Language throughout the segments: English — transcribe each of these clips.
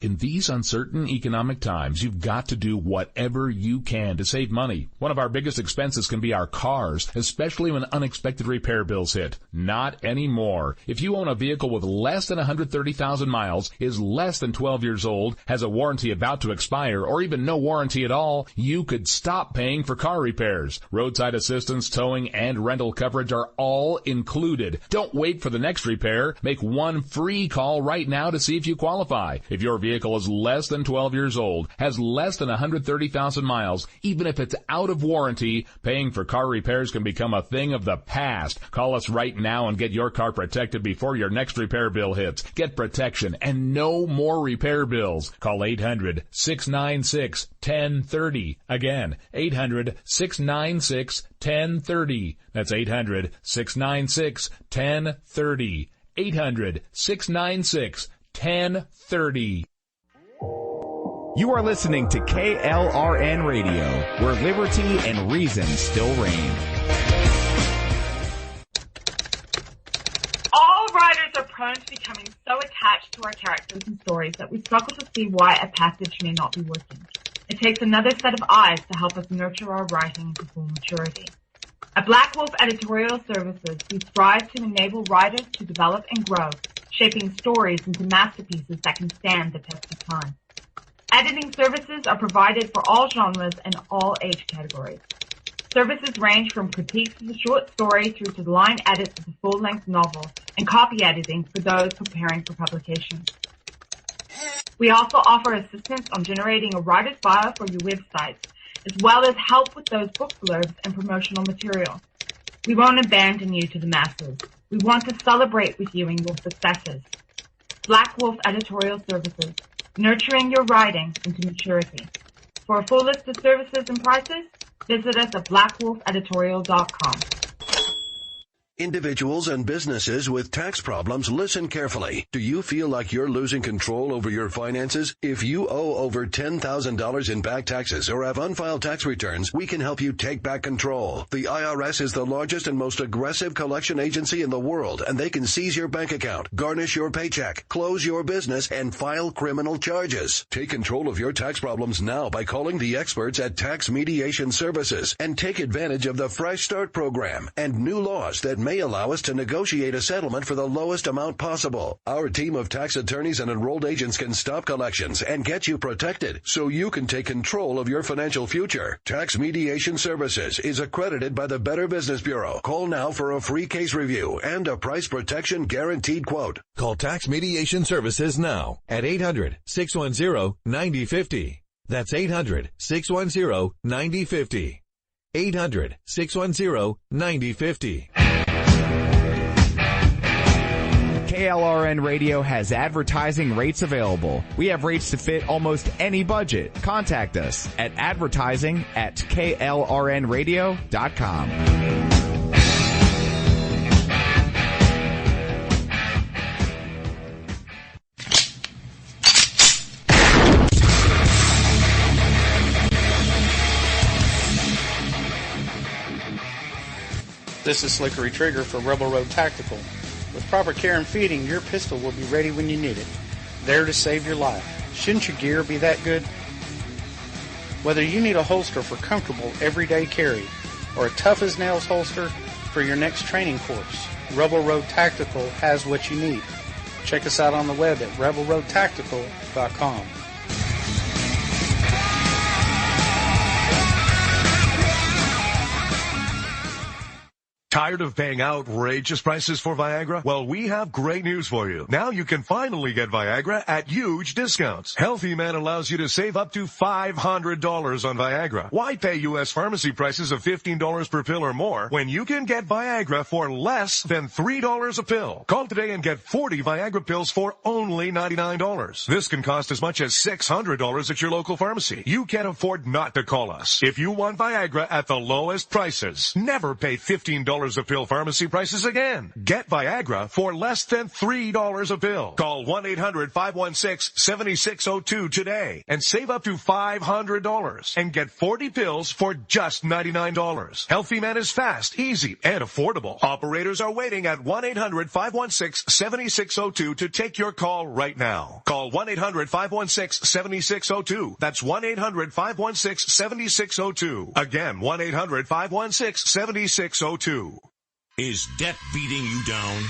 In these uncertain economic times, you've got to do whatever you can to save money. One of our biggest expenses can be our cars, especially when unexpected repair bills hit. Not anymore. If you own a vehicle with less than 130,000 miles, is less than 12 years old, has a warranty about to expire, or even no warranty at all, you could stop paying for car repairs. Roadside assistance, towing, and rental coverage are all included. Don't wait for the next repair. Make one free call right now to see if you qualify. If your vehicle is less than 12 years old, has less than 130,000 miles, even if it's out of warranty, paying for car repairs can become a thing of the past. Call us right now and get your car protected before your next repair bill hits. Get protection and no more repair bills. Call 800-696-1030. Again, 800-696-1030. That's 800-696-1030. 800-696-1030. You are listening to KLRN Radio, where liberty and reason still reign. All writers are prone to becoming so attached to our characters and stories that we struggle to see why a passage may not be working. It takes another set of eyes to help us nurture our writing to full maturity. At Black Wolf Editorial Services, we strive to enable writers to develop and grow, shaping stories into masterpieces that can stand the test of time. Editing services are provided for all genres and all age categories. Services range from critiques of the short story through to line edits of the full-length novel and copy editing for those preparing for publication. We also offer assistance on generating a writer's bio for your websites, as well as help with those book blurbs and promotional material. We won't abandon you to the masses. We want to celebrate with you in your successes. Black Wolf Editorial Services, nurturing your writing into maturity. For a full list of services and prices, visit us at blackwolfeditorial.com. Individuals and businesses with tax problems, listen carefully. Do you feel like you're losing control over your finances? If you owe over $10,000 in back taxes or have unfiled tax returns, we can help you take back control. The IRS is the largest and most aggressive collection agency in the world, and they can seize your bank account, garnish your paycheck, close your business, and file criminal charges. Take control of your tax problems now by calling the experts at Tax Mediation Services and take advantage of the Fresh Start program and new laws that may allow us to negotiate a settlement for the lowest amount possible. Our team of tax attorneys and enrolled agents can stop collections and get you protected so you can take control of your financial future. Tax Mediation Services is accredited by the Better Business Bureau. Call now for a free case review and a price protection guaranteed quote. Call Tax Mediation Services now at 800-610-9050. That's 800-610-9050. 800-610-9050. KLRN Radio has advertising rates available. We have rates to fit almost any budget. Contact us at advertising@klrnradio.com. This is Slickery Trigger for Rebel Road Tactical. With proper care and feeding, your pistol will be ready when you need it, there to save your life. Shouldn't your gear be that good? Whether you need a holster for comfortable everyday carry or a tough-as-nails holster for your next training course, Rebel Road Tactical has what you need. Check us out on the web at rebelroadtactical.com. Tired of paying outrageous prices for Viagra? Well, we have great news for you. Now you can finally get Viagra at huge discounts. Healthy Man allows you to save up to $500 on Viagra. Why pay U.S. pharmacy prices of $15 per pill or more when you can get Viagra for less than $3 a pill? Call today and get 40 Viagra pills for only $99. This can cost as much as $600 at your local pharmacy. You can't afford not to call us. If you want Viagra at the lowest prices, never pay $15 $3 a pill pharmacy prices again. Get Viagra for less than $3 a pill. Call 1-800-516-7602 today and save up to $500 and get 40 pills for just $99. Healthy Man is fast, easy, and affordable. Operators are waiting at 1-800-516-7602 to take your call right now. Call 1-800-516-7602. That's 1-800-516-7602. Again, 1-800-516-7602. Is debt beating you down?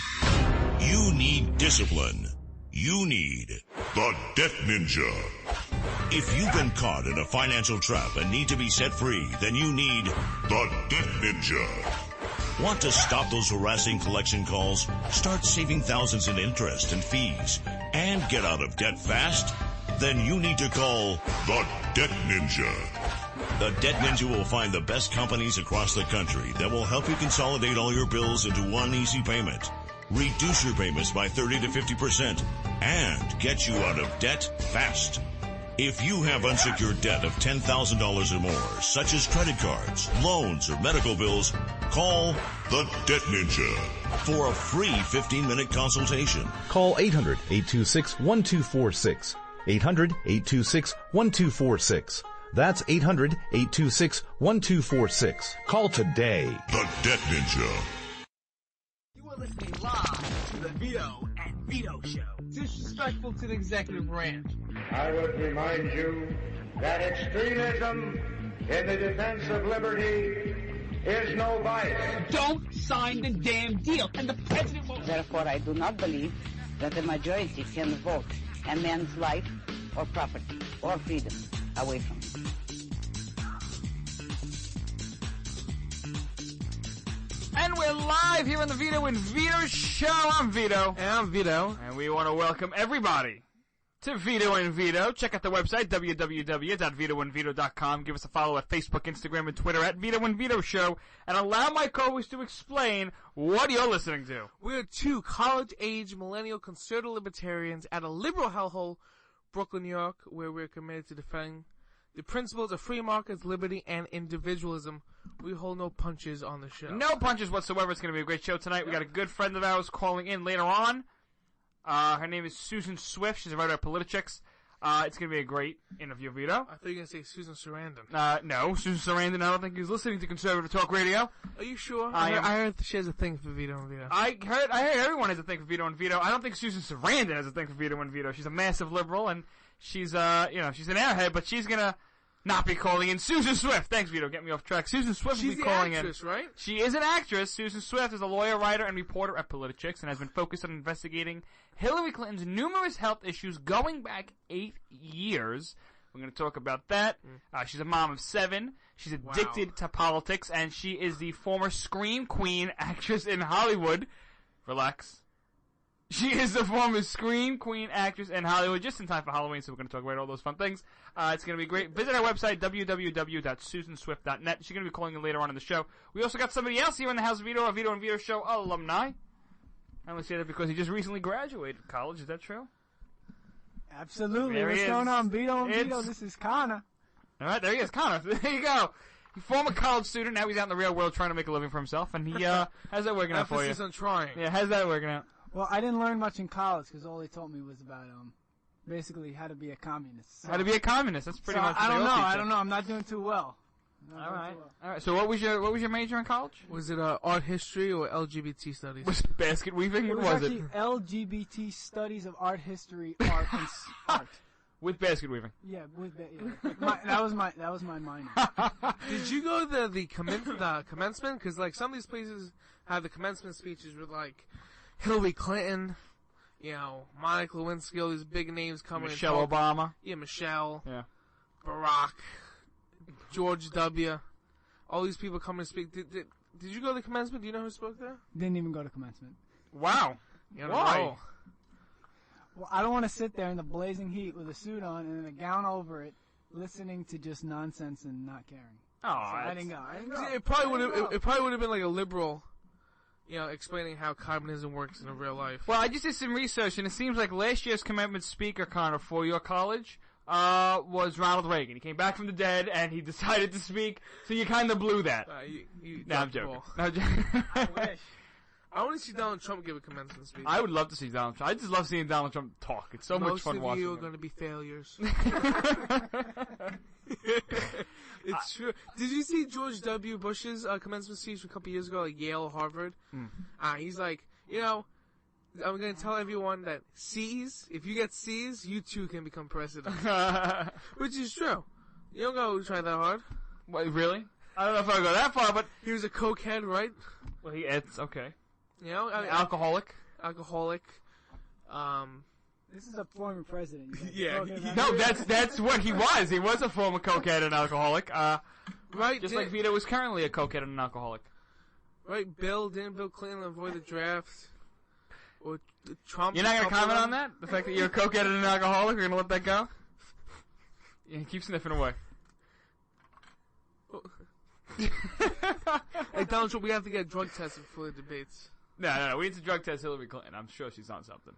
You need discipline. You need the Debt Ninja. If you've been caught in a financial trap and need to be set free, then you need the Debt Ninja. Want to stop those harassing collection calls, start saving thousands in interest and fees, and get out of debt fast? Then you need to call the Debt Ninja. The Debt Ninja will find the best companies across the country that will help you consolidate all your bills into one easy payment, reduce your payments by 30 to 50%, and get you out of debt fast. If you have unsecured debt of $10,000 or more, such as credit cards, loans, or medical bills, call the Debt Ninja for a free 15-minute consultation. Call 800-826-1246. 800-826-1246. That's 800-826-1246. Call today. The Debt Ninja. You are listening live to the Vito and Vito Show. Disrespectful to the executive branch. I would remind you that extremism in the defense of liberty is no vice. Don't sign the damn deal, and the president will... Therefore, I do not believe that the majority can vote a man's life or property or freedom away from him. And we're live here on the Vito and Vito Show. I'm Vito. And I'm Vito. And we want to welcome everybody to Vito and Vito. Check out the website, www.vitoandvito.com. Give us a follow at Facebook, Instagram, and Twitter at Vito and Vito Show. And allow my co-host to explain what you're listening to. We're two college-age millennial conservative libertarians at a liberal hellhole, Brooklyn, New York, where we're committed to defending the principles of free markets, liberty, and individualism. We hold no punches on the show. No punches whatsoever. It's going to be a great show tonight. We got a good friend of ours calling in later on. Her name is Susan Swift. She's a writer at Politichicks. It's going to be a great interview, Vito. I thought you were going to say Susan Sarandon. No, Susan Sarandon, I don't think he's listening to Conservative Talk Radio. Are you sure? I heard she has a thing for Vito and Vito. I heard everyone has a thing for Vito and Vito. I don't think Susan Sarandon has a thing for Vito and Vito. She's a massive liberal, and she's, she's an airhead, but she's going to not be calling in. Susan Swift. Thanks, Vito. Get me off track. Susan Swift will be calling in. She's the actress, right? She is an actress. Susan Swift is a lawyer, writer, and reporter at Politichicks and has been focused on investigating Hillary Clinton's numerous health issues going back 8 years. We're going to talk about that. She's a mom of 7. She's addicted to politics, and she is the former scream queen actress in Hollywood. Relax. She is the former screen queen actress in Hollywood, just in time for Halloween, so we're going to talk about all those fun things. It's going to be great. Visit our website, www.susanswift.net. She's going to be calling in later on in the show. We also got somebody else here in the house, Vito, a Vito and Vito Show alumni. I only say that because he just recently graduated college. Is that true? Absolutely. What's going on, Vito and Vito? This is Connor. All right, there he is, Connor. There you go. Former college student, now he's out in the real world trying to make a living for himself, and he, how's that working out for you? Emphasis on trying. Yeah, how's that working out? Well, I didn't learn much in college because all they taught me was about basically how to be a communist. So, how to be a communist? That's pretty much. I don't know. I'm not doing too well. All right. So what was your major in college? Was it art history or LGBT studies? Was it basket weaving? What was it? LGBT studies of art history, art and art. With basket weaving. Yeah, that was my minor. Did you go to the commencement? Because like some of these places have the commencement speeches with like Hillary Clinton, Monica Lewinsky, all these big names coming. Michelle Obama. Yeah, Michelle. Yeah. Barack. George W. All these people come and speak. Did you go to the commencement? Do you know who spoke there? Didn't even go to commencement. Wow. Why? Well, I don't want to sit there in the blazing heat with a suit on and a gown over it, listening to just nonsense and not caring. Oh, so I didn't go. It probably would have been like a liberal, explaining how communism works in real life. Well, I just did some research, and it seems like last year's commencement speaker, Connor, for your college was Ronald Reagan. He came back from the dead, and he decided to speak, so you kind of blew that. No, I'm joking. I wish. I want to see Donald Trump give a commencement speech. I would love to see Donald Trump. I just love seeing Donald Trump talk. It's so much fun watching. Most of you are him. going to be failures. It's true. Did you see George W. Bush's commencement speech a couple years ago at Yale, Harvard? He's like, I'm going to tell everyone that C's, if you get C's, you too can become president. Which is true. You don't go try that hard. Wait, really? I don't know if I go that far, but... He was a cokehead, right? Well, it's okay. Alcoholic. This is a former president. Yeah. No, that's what he was. He was a former cokehead and alcoholic. Right. Just like Vito is currently a cokehead and an alcoholic. Right. Didn't Bill Clinton avoid the draft? Or Trump? You're not going to comment on that? The fact that you're a cokehead and an alcoholic? You're going to let that go? Yeah, keep sniffing away. Hey, Donald Trump, we have to get drug tested before the debates. No. We need to drug test Hillary Clinton. I'm sure she's on something.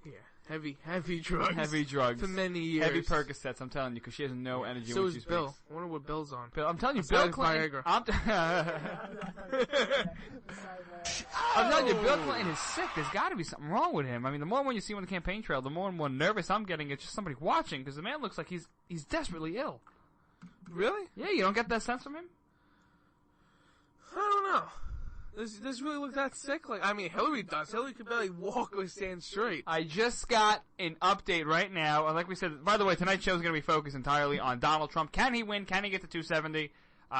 Yeah. Heavy drugs. Heavy drugs. For many years. Heavy Percocets, I'm telling you, because she has no energy so when she speaks. So is Bill. speaks. I wonder what Bill's on. I'm telling you, Bill Clinton... I'm telling you, Bill Clinton is sick. There's got to be something wrong with him. I mean, the more and more you see him on the campaign trail, the more and more nervous I'm getting. It's just somebody watching, because the man looks like he's desperately ill. Really? Yeah, you don't get that sense from him? I don't know. Does this really look that sick? Like, I mean, Hillary does. Hillary could barely walk or stand straight. I just got an update right now. Like we said, by the way, tonight's show is going to be focused entirely on Donald Trump. Can he win? Can he get to 270?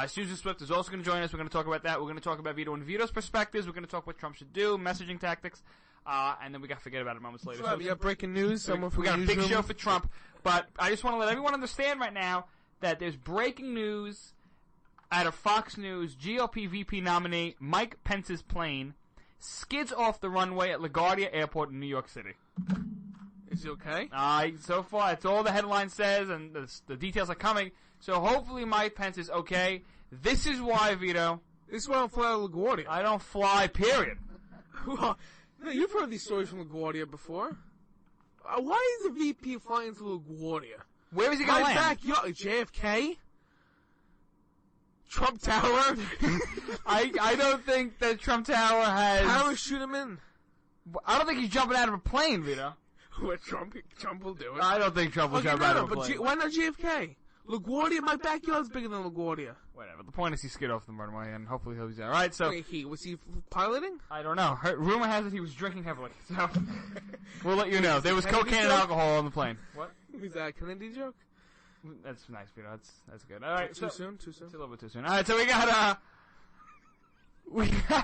Susan Swift is also going to join us. We're going to talk about that. We're going to talk about Vito and Vito's perspectives. We're going to talk what Trump should do, messaging tactics, and then we got to forget about it moments later. So we got breaking news. We got a big show for Trump, but I just want to let everyone understand right now that there's breaking news out of Fox News. GOP VP nominee Mike Pence's plane skids off the runway at LaGuardia Airport in New York City. Is he okay? So far, that's all the headline says, and the details are coming. So hopefully Mike Pence is okay. This is why, Vito. This is why I don't fly to LaGuardia. I don't fly, period. Well, you've heard these stories from LaGuardia before. Why is the VP flying to LaGuardia? Where is he going to land? Backyard, JFK? Trump Tower? I don't think that Trump Tower has... Parachute him in. I don't think he's jumping out of a plane, Vito. What, Trump will do it. I don't think Trump will jump out of a plane. Why not JFK? LaGuardia, my backyard's bigger than LaGuardia. Whatever. The point is he skid off the runway, and hopefully he'll be all right. So was he piloting? I don't know. Rumor has it he was drinking heavily. So we'll let you know. There was cocaine and alcohol on the plane. What? Was that a Kennedy joke? That's nice, Vito. That's good. All right. Too soon? It's a little bit too soon. All right. So we got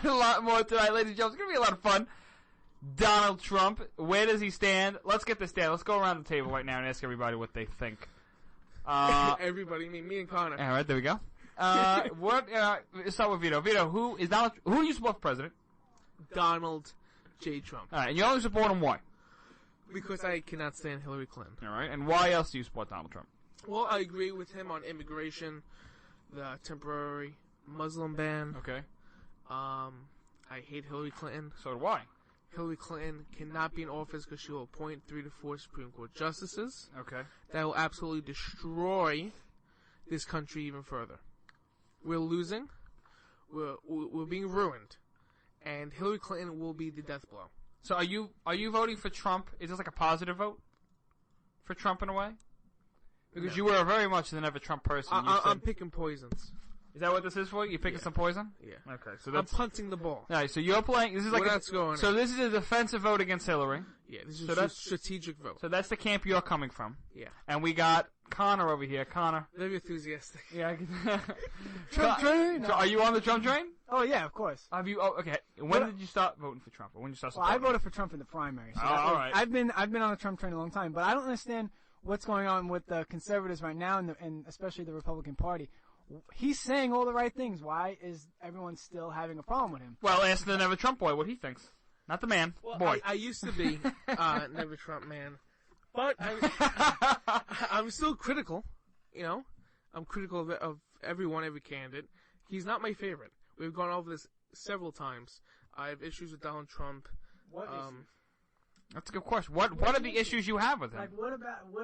a lot more tonight, ladies and gentlemen. It's gonna be a lot of fun. Donald Trump. Where does he stand? Let's get this down. Let's go around the table right now and ask everybody what they think. Everybody, me and Connor. All right, there we go. Let's start with Vito. Vito, who do you support for president? Donald J. Trump. All right, and you only support him why? Because I cannot stand Hillary Clinton. All right, and why else do you support Donald Trump? Well, I agree with him on immigration, the temporary Muslim ban. Okay. I hate Hillary Clinton. So do I. Hillary Clinton cannot be in office because she will appoint 3 to 4 Supreme Court justices. Okay. That will absolutely destroy this country even further. We're losing. We're being ruined. And Hillary Clinton will be the death blow. So are you voting for Trump? Is this like a positive vote for Trump in a way? Because you were very much an ever Trump person. I'm picking poisons. Is that what this is for? You picking some poison? Yeah. Okay. So I'm punting the ball. All right. So you're playing. This is like this is a defensive vote against Hillary. Yeah. This is a strategic vote. So that's the camp you're coming from. Yeah. And we got Connor over here. Connor. Very enthusiastic. Yeah. Trump train. So are you on the Trump train? Oh yeah, of course. Have you? Oh, okay. When did you start voting for Trump? Or when did you start supporting? Well, I voted for Trump in the primary. So all right. I've been on the Trump train a long time, but I don't understand what's going on with the conservatives right now, and especially the Republican Party. He's saying all the right things. Why is everyone still having a problem with him? Well, ask the Never Trump boy what he thinks. Not the man. Well, boy. I used to be Never Trump man. But I'm still critical. You know? I'm critical of everyone, every candidate. He's not my favorite. We've gone over this several times. I have issues with Donald Trump. What issues? That's a good question. What are the issues you have with him? Like, what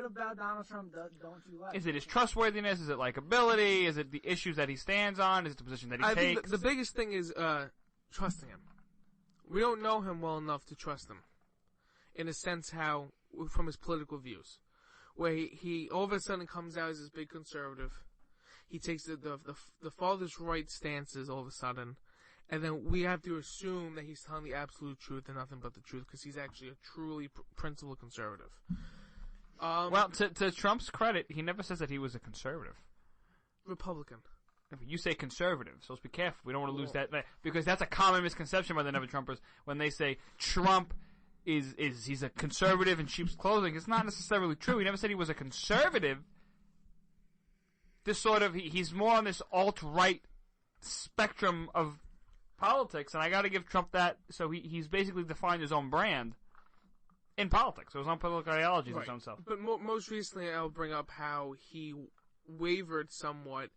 about Donald Trump don't you like? Is it his trustworthiness? Is it likability? Is it the issues that he stands on? Is it the position that he takes? I think the biggest thing is trusting him. We don't know him well enough to trust him, in a sense, from his political views, where he all of a sudden comes out as this big conservative. He takes the farthest right stances all of a sudden. And then we have to assume that he's telling the absolute truth and nothing but the truth, because he's actually a truly principled conservative. Well, to Trump's credit, he never says that he was a conservative. Republican. You say conservative, so let's be careful. We don't want to lose that, because that's a common misconception by the never-Trumpers when they say Trump he's a conservative in sheep's clothing. It's not necessarily true. He never said he was a conservative. He's more on this alt-right spectrum of politics, and I got to give Trump that. So he's basically defined his own brand in politics, so his own political ideologies, his own self. But most recently, I'll bring up how he wavered somewhat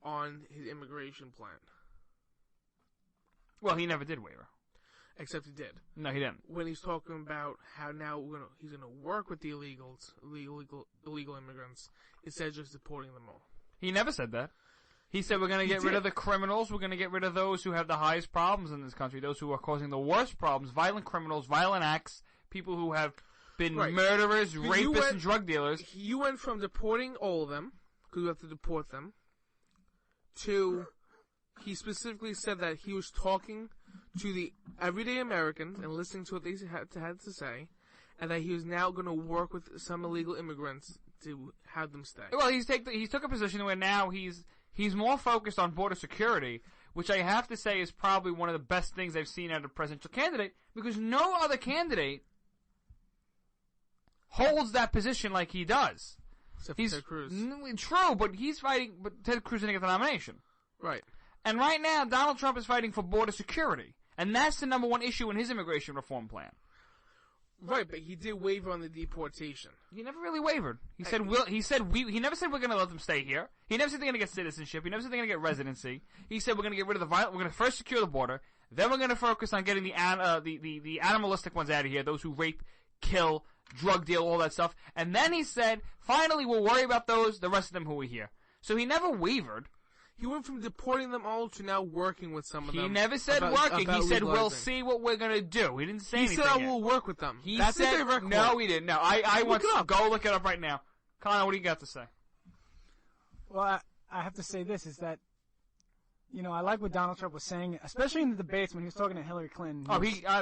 on his immigration plan. Well, he never did waver. Except he did. No, he didn't. When he's talking about how now he's gonna work with the illegal immigrants instead of just deporting them all. He never said that. He said we're going to get rid of the criminals. We're going to get rid of those who have the highest problems in this country, those who are causing the worst problems, violent criminals, violent acts, people who have been murderers, rapists, and drug dealers. You went from deporting all of them, because you have to deport them, to he specifically said that he was talking to the everyday Americans and listening to what they had to say, and that he was now going to work with some illegal immigrants to have them stay. Well, he took a position where now he's more focused on border security, which I have to say is probably one of the best things I've seen out of a presidential candidate, because no other candidate holds that position like he does. Except for Ted Cruz. True, but he's fighting, but Ted Cruz didn't get the nomination. Right. And right now, Donald Trump is fighting for border security, and that's the number one issue in his immigration reform plan. Right, but he did waver on the deportation. He never really wavered. He never said we're going to let them stay here. He never said they're going to get citizenship. He never said they're going to get residency. He said we're going to get rid of the violent. We're going to first secure the border. Then we're going to focus on getting the animalistic ones out of here. Those who rape, kill, drug deal, all that stuff. And then he said, finally, we'll worry about those. The rest of them who are here. So he never wavered. He went from deporting them all to now working with some of them. He never said working. He said, we'll see what we're going to do. He didn't say anything. He said, I will work with them. That's his favorite quote. No, he didn't. No, I want to go look it up right now. Connor, what do you got to say? Well, I have to say this, is that, I like what Donald Trump was saying, especially in the debates when he was talking to Hillary Clinton.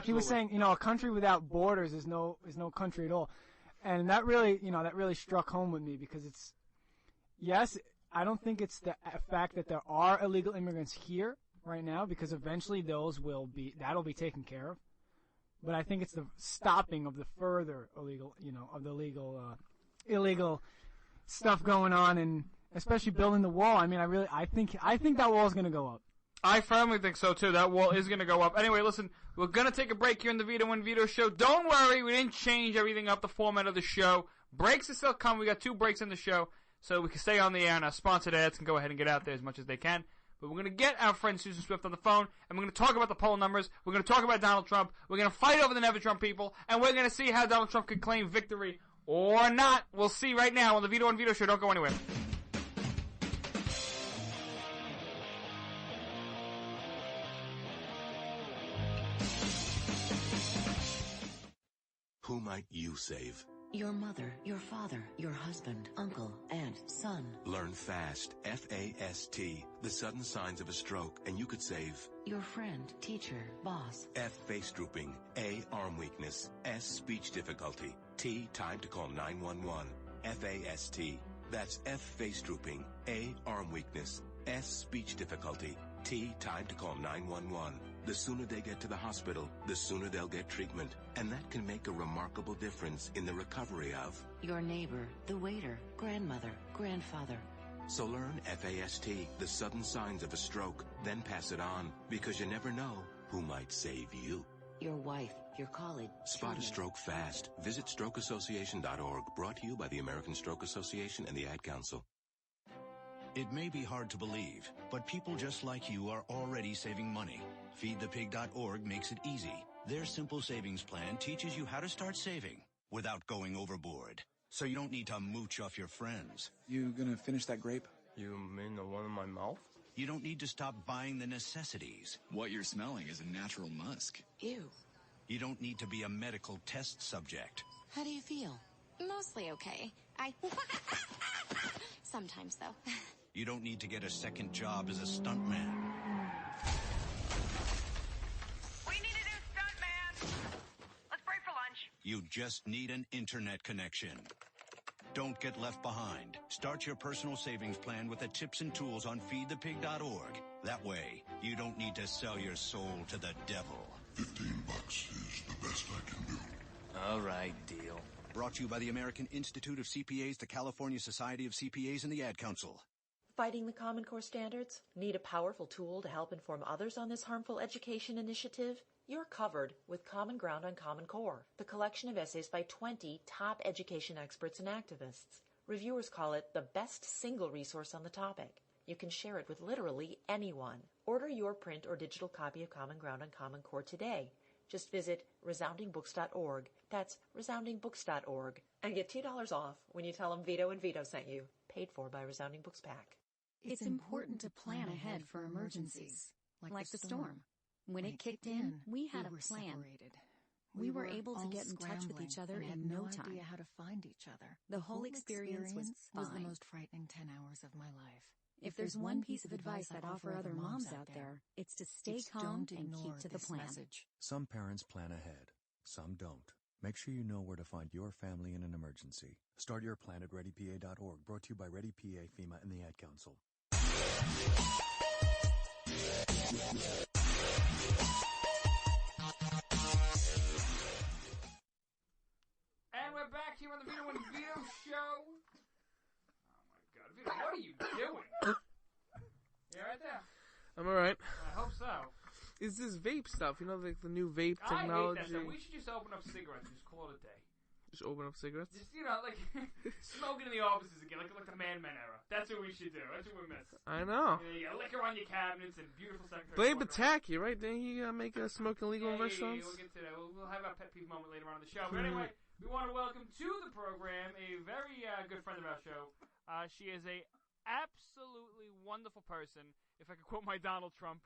He was saying, a country without borders is no country at all. And that really, that really struck home with me, because I don't think it's the fact that there are illegal immigrants here right now, because eventually that'll be taken care of. But I think it's the stopping of the further illegal stuff going on, and especially building the wall. I mean, I think that wall is going to go up. I firmly think so too. That wall is going to go up. Anyway, listen, we're going to take a break here in the Vito and Vito show. Don't worry, we didn't change everything up, the format of the show. Breaks are still coming. We got 2 breaks in the show, so we can stay on the air, and our sponsored ads can go ahead and get out there as much as they can. But we're going to get our friend Susan Swift on the phone, and we're going to talk about the poll numbers. We're going to talk about Donald Trump. We're going to fight over the Never Trump people, and we're going to see how Donald Trump can claim victory or not. We'll see right now on the Vito and Vito show. Don't go anywhere. Who might you save? Your mother, your father, your husband, uncle, aunt, son. Learn FAST, F-A-S-T, the sudden signs of a stroke, and you could save. Your friend, teacher, boss. F, face drooping. A, arm weakness. S, speech difficulty. T, time to call 911. F-A-S-T. That's F, face drooping. A, arm weakness. S, speech difficulty. T, time to call 911. The sooner they get to the hospital, the sooner they'll get treatment. And that can make a remarkable difference in the recovery of your neighbor, the waiter, grandmother, grandfather. So learn FAST, the sudden signs of a stroke, then pass it on, because you never know who might save you. Your wife, your colleague. Spot a stroke fast. Visit strokeassociation.org, brought to you by the American Stroke Association and the Ad Council. It may be hard to believe, but people just like you are already saving money. Feedthepig.org makes it easy. Their simple savings plan teaches you how to start saving without going overboard. So you don't need to mooch off your friends. You gonna finish that grape? You mean the one in my mouth? You don't need to stop buying the necessities. What you're smelling is a natural musk. Ew. You don't need to be a medical test subject. How do you feel? Mostly okay. Sometimes, though. You don't need to get a second job as a stuntman. We need a new stuntman. Let's break for lunch. You just need an internet connection. Don't get left behind. Start your personal savings plan with the tips and tools on feedthepig.org. That way, you don't need to sell your soul to the devil. $15 is the best I can do. All right, deal. Brought to you by the American Institute of CPAs, the California Society of CPAs, and the Ad Council. Fighting the Common Core standards? Need a powerful tool to help inform others on this harmful education initiative? You're covered with Common Ground on Common Core, the collection of essays by 20 top education experts and activists. Reviewers call it the best single resource on the topic. You can share it with literally anyone. Order your print or digital copy of Common Ground on Common Core today. Just visit resoundingbooks.org. That's resoundingbooks.org. And get $2 off when you tell them Vito and Vito sent you. Paid for by Resounding Books Pack. It's important to plan ahead for emergencies, like the storm. When it kicked in, we had a plan. We were able to get in touch with each other in no time. Idea how to find each other. The whole experience was fine. The most frightening 10 hours of my life. If there's one piece of advice I'd offer other moms out there, it's to stay calm and keep to the plan. Some parents plan ahead, some don't. Make sure you know where to find your family in an emergency. Start your plan at ReadyPA.org, brought to you by ReadyPA, FEMA, and the Ad Council. And we're back here on the Vito and Vito show. Oh my God, Vito, what are you doing? You right there? I'm alright. I hope so. Is this vape stuff? You know, like the new vape technology. I hate that stuff. We should just open up cigarettes and just call it a day. Just open up cigarettes? Just, you know, like, smoking in the offices again, like the Man Men era. That's what we should do. That's what we miss. I know. You got liquor on your cabinets and beautiful secretaries. Blame Bataki, right? Didn't he make a smoking legal in restaurants? Yeah, we'll get to that. We'll have our pet peeve moment later on in the show. But anyway, we want to welcome to the program a very good friend of our show. She is a absolutely wonderful person, if I could quote my Donald Trump.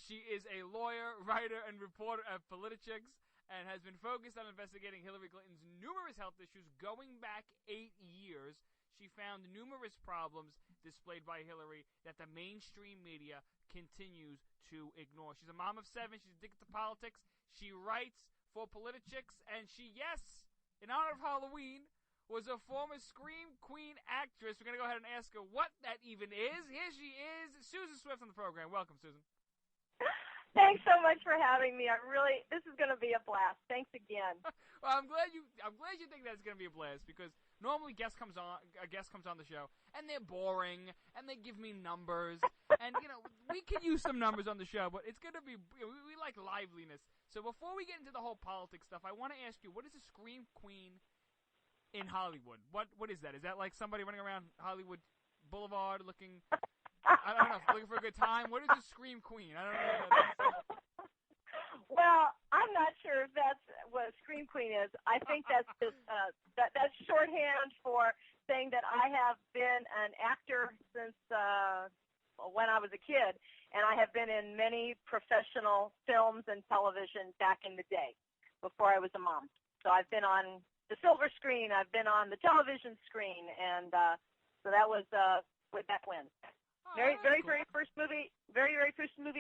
She is a lawyer, writer, and reporter at Politichicks, and has been focused on investigating Hillary Clinton's numerous health issues going back 8 years. She found numerous problems displayed by Hillary that the mainstream media continues to ignore. She's a mom of 7. She's addicted to politics. She writes for Politichicks, and she, yes, in honor of Halloween, was a former Scream Queen actress. We're going to go ahead and ask her what that even is. Here she is, Susan Swift on the program. Welcome, Susan. Thanks so much for having me. This is going to be a blast. Thanks again. Well, I'm glad you think that's going to be a blast, because normally a guest comes on the show and they're boring and they give me numbers, and you know, we can use some numbers on the show, but it's going to be, we like liveliness. So before we get into the whole politics stuff, I want to ask you, what is a Scream Queen in Hollywood? What is that? Is that like somebody running around Hollywood Boulevard looking, I don't know, looking for a good time? What is a Scream Queen? I don't know what that is. Well, I'm not sure if that's what a Scream Queen is. I think that's just that's shorthand for saying that I have been an actor since when I was a kid, and I have been in many professional films and television back in the day, before I was a mom. So I've been on the silver screen, I've been on the television screen, and so that was way back when. Very first movie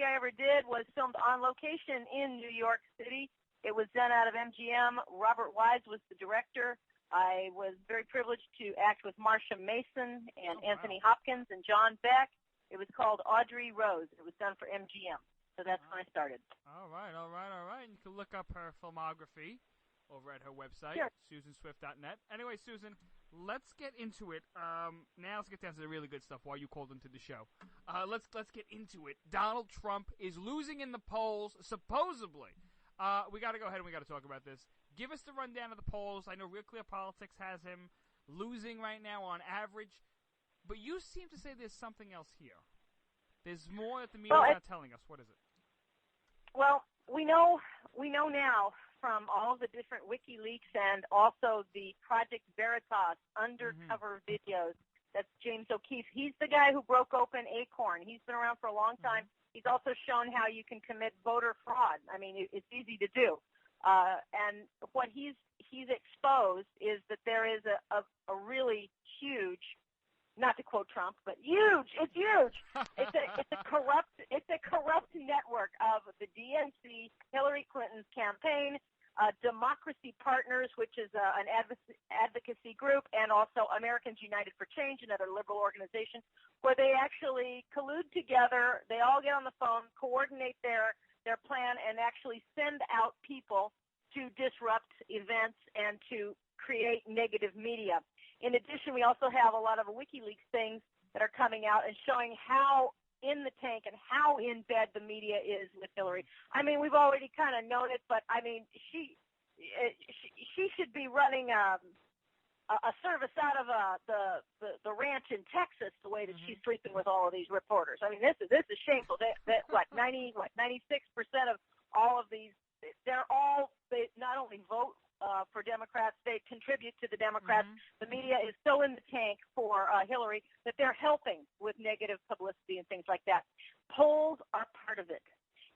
I ever did was filmed on location in New York City. It was done out of MGM. Robert Wise was the director. I was very privileged to act with Marsha Mason and Anthony Hopkins and John Beck. It was called Audrey Rose. It was done for MGM. So that's when I started. All right. And you can look up her filmography over at her website, sure. SusanSwift.net. Anyway, Susan, let's get into it. Now let's get down to the really good stuff while you called into the show. Let's get into it. Donald Trump is losing in the polls, supposedly. We got to go ahead and we got to talk about this. Give us the rundown of the polls. I know Real Clear Politics has him losing right now on average, but you seem to say there's something else here. There's more that the media's not telling us. What is it? Well, we know now from all the different WikiLeaks and also the Project Veritas undercover videos. That's James O'Keefe. He's the guy who broke open Acorn. He's been around for a long time. He's also shown how you can commit voter fraud. I mean, it's easy to do. And what he's exposed is that there is a really huge, not to quote Trump, but huge. It's huge. It's a corrupt network of the DNC, Hillary Clinton's campaign, Democracy Partners, which is an advocacy group, and also Americans United for Change, another liberal organization, where they actually collude together. They all get on the phone, coordinate their plan, and actually send out people to disrupt events and to create negative media. In addition, we also have a lot of WikiLeaks things that are coming out and showing how in the tank and how in bed the media is with Hillary. I mean, we've already kind of known it, but I mean, she should be running a service out of the ranch in Texas the way that she's sleeping with all of these reporters. I mean, this is shameful. That 96% of all of these, they not only vote for Democrats, they contribute to the Democrats. The media is so in the tank for Hillary that they're helping with negative publicity and things like that. Polls are part of it.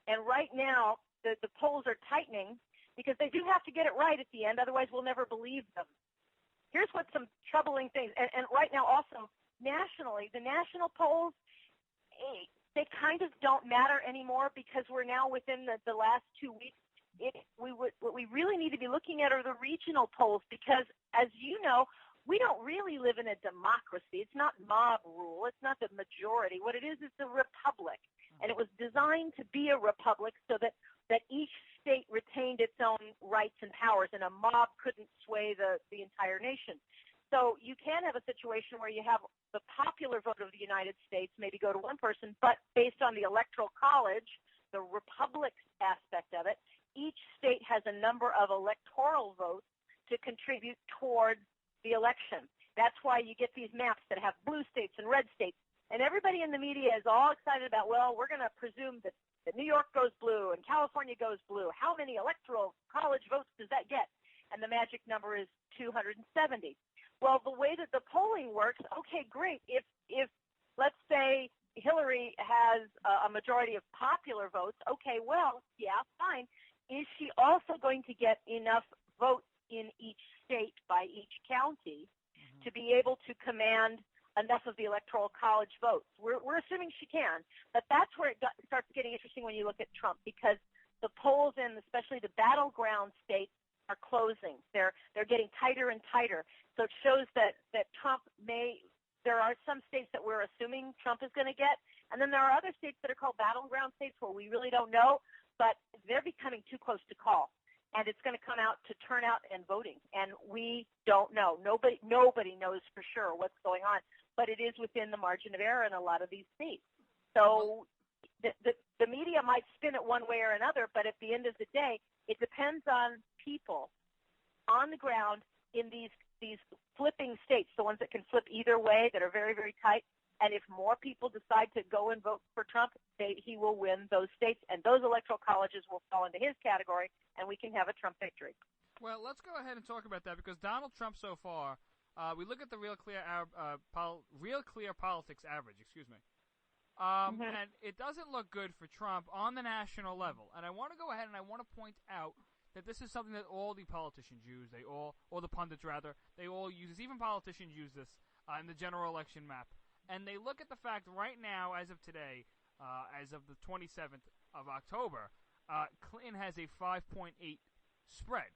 And right now, the polls are tightening because they do have to get it right at the end, otherwise we'll never believe them. Here's what some troubling things, and right now also, nationally, the national polls, they kind of don't matter anymore because we're now within the last 2 weeks. What we really need to be looking at are the regional polls because, as you know, we don't really live in a democracy. It's not mob rule. It's not the majority. What it is a republic, and it was designed to be a republic so that each state retained its own rights and powers, and a mob couldn't sway the entire nation. So you can have a situation where you have the popular vote of the United States maybe go to one person, but based on the Electoral College, the republic aspect of it, each state has a number of electoral votes to contribute towards the election. That's why you get these maps that have blue states and red states. And everybody in the media is all excited about, well, we're going to presume that New York goes blue and California goes blue. How many electoral college votes does that get? And the magic number is 270. Well, the way that the polling works, okay, great. If let's say Hillary has a majority of popular votes, okay, well, yeah, fine. Is she also going to get enough votes in each state by each county to be able to command enough of the Electoral College votes? We're assuming she can, but that's where it starts getting interesting when you look at Trump because the polls in especially the battleground states are closing. They're getting tighter and tighter. So it shows that Trump there are some states that we're assuming Trump is going to get, and then there are other states that are called battleground states where we really don't know, but they're becoming too close to call. And it's going to come out to turnout and voting, and we don't know. Nobody knows for sure what's going on, but it is within the margin of error in a lot of these states. So the media might spin it one way or another, but at the end of the day, it depends on people on the ground in these flipping states, the ones that can flip either way, that are very, very tight. And if more people decide to go and vote for Trump, he will win those states, and those electoral colleges will fall into his category, and we can have a Trump victory. Well, let's go ahead and talk about that because Donald Trump so far, we look at the Real Clear Politics average, and it doesn't look good for Trump on the national level. And I want to go ahead and I want to point out that this is something that all the politicians use, or the pundits rather, they all use this. Even politicians use this in the general election map. And they look at the fact right now, as of today, as of the 27th of October, Clinton has a 5.8 spread.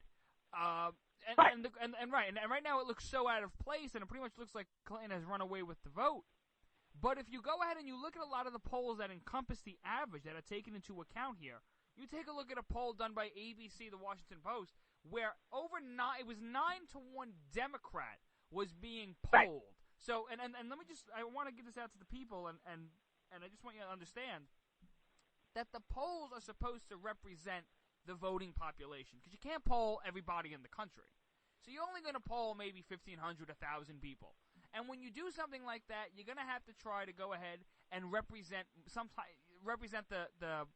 And right now it looks so out of place, and it pretty much looks like Clinton has run away with the vote. But if you go ahead and you look at a lot of the polls that encompass the average that are taken into account here, you take a look at a poll done by ABC, the Washington Post, where it was 9-1 Democrat was being polled. Right. So, and let me I want to get this out to the people, and I just want you to understand that the polls are supposed to represent the voting population, because you can't poll everybody in the country. So you're only going to poll maybe 1,500, 1,000 people. And when you do something like that, you're going to have to try to go ahead and represent the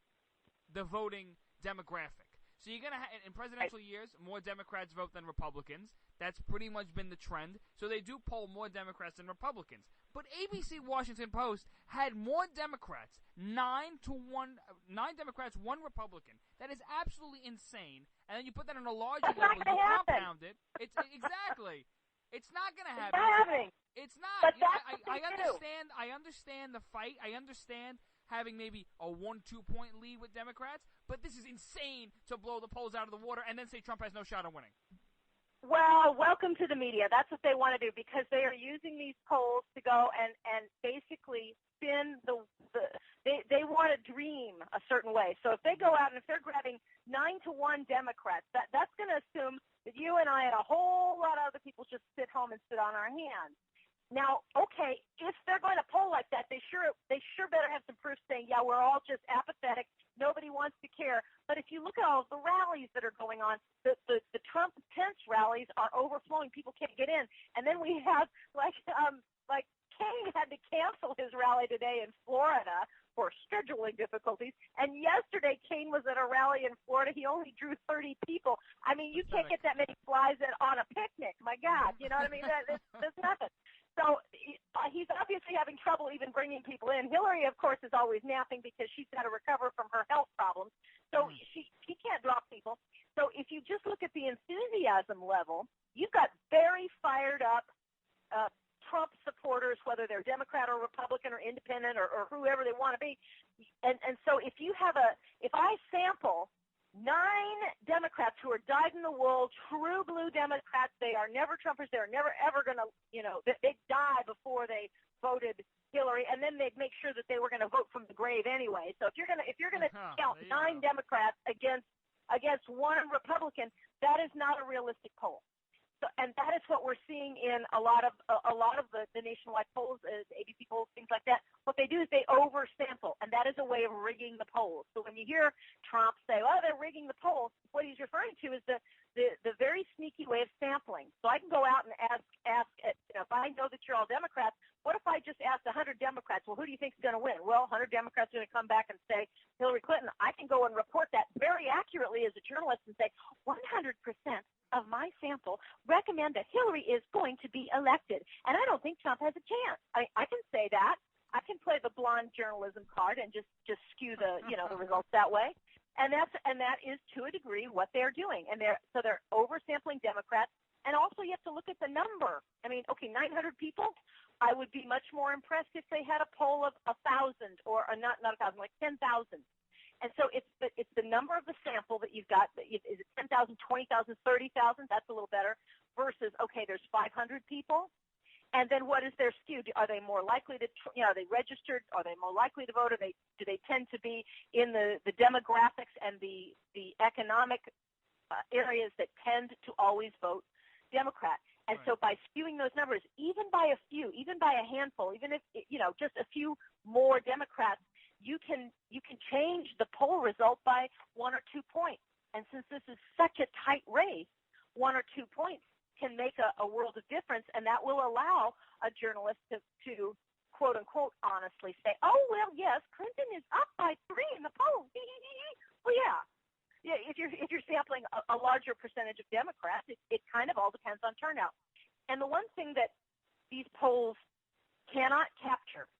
voting demographic. So you're going to in presidential years, more Democrats vote than Republicans. That's pretty much been the trend. So they do poll more Democrats than Republicans. But ABC Washington Post had more Democrats, 9 Democrats, 1 Republican. That is absolutely insane. And then you put that on a larger level, you compound it. It's exactly. It's not going to happen. It's not happening. It's not. But that's what I they understand. I understand the fight. I understand having maybe a 1-2 point lead with Democrats, but this is insane to blow the polls out of the water and then say Trump has no shot of winning. Well, welcome to the media. That's what they want to do because they are using these polls to go and basically spin they want to dream a certain way. So if they go out and if they're grabbing 9-1 Democrats, that's going to assume that you and I and a whole lot of other people just sit home and sit on our hands. Now, okay, if they're going to poll like that, they sure better have some proof saying, yeah, we're all just apathetic. Nobody wants to care. But if you look at all of the rallies that are going on, the Trump-Pence rallies are overflowing. People can't get in. And then we have, like King had to cancel his rally today in Florida for scheduling difficulties. And yesterday, Kane was at a rally in Florida. He only drew 30 people. I mean, you can't get that many flies on a picnic. My God, you know what I mean? That's nothing. So he's obviously having trouble even bringing people in. Hillary, of course, is always napping because she's got to recover from her health problems. So she can't draw people. So if you just look at the enthusiasm level, you've got very fired up Trump supporters, whether they're Democrat or Republican or independent or whoever they want to be. And so if I sample 9 Democrats who are dyed-in-the-wool, true blue Democrats, they are never Trumpers. They're never, ever going to, they'd die before they voted Hillary, and then they'd make sure that they were going to vote from the grave anyway. So if you're going to count 9 Democrats against 1 Republican, that is not a realistic poll. So, and that is what we're seeing in a lot of the nationwide polls, ABC polls, things like that. What they do is they oversample, and that is a way of rigging the polls. So when you hear Trump say, "Oh, they're rigging the polls," what he's referring to is the very sneaky way of sampling. So I can go out and ask if I know that you're all Democrats, what if I just asked 100 Democrats? Well, who do you think is going to win? Well, 100 Democrats are going to come back and say Hillary Clinton. I can go and report that very accurately as a journalist and say 100% of my sample recommend that Hillary is going to be elected, and I don't think Trump has a chance. I can say that. I can play the blonde journalism card and just skew the results that way. And that is to a degree what they're doing. And they're oversampling Democrats. And also you have to look at the number. I mean, okay, 900 people. I would be much more impressed if they had a poll of 1,000 or not 1,000, like 10,000. And so it's the number of the sample that you've got. Is it 10,000, 20,000, 30,000? That's a little better. Versus, okay, there's 500 people. And then what is their skew? Are they more likely to, are they registered? Are they more likely to vote? Do they tend to be in the demographics and the economic areas that tend to always vote Democrat? And so by skewing those numbers, even by a few, even by a handful, even if, just a few more Democrats, you can change the poll result by 1 or 2 points. And since this is such a tight race, 1 or 2 points can make a world of difference, and that will allow a journalist to quote unquote honestly say, oh well, yes, Clinton is up by 3 in the polls. Well, yeah. If you're sampling a larger percentage of Democrats, it kind of all depends on turnout. And the one thing that these polls cannot capture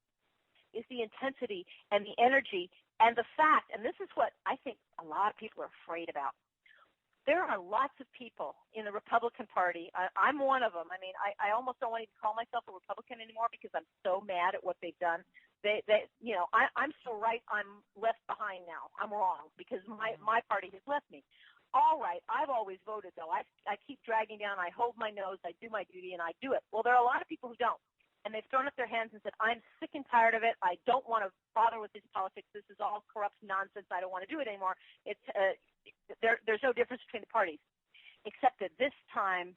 is the intensity and the energy and the fact, and this is what I think a lot of people are afraid about. There are lots of people in the Republican Party. I'm one of them. I mean, I almost don't want to call myself a Republican anymore because I'm so mad at what they've done. I'm so right. I'm left behind now. I'm wrong because my party has left me. All right, I've always voted though. I keep dragging down. I hold my nose. I do my duty, and I do it. Well, there are a lot of people who don't, and they've thrown up their hands and said, "I'm sick and tired of it. I don't want to bother with this politics. This is all corrupt nonsense. I don't want to do it anymore." It's there's no difference between the parties, except that this time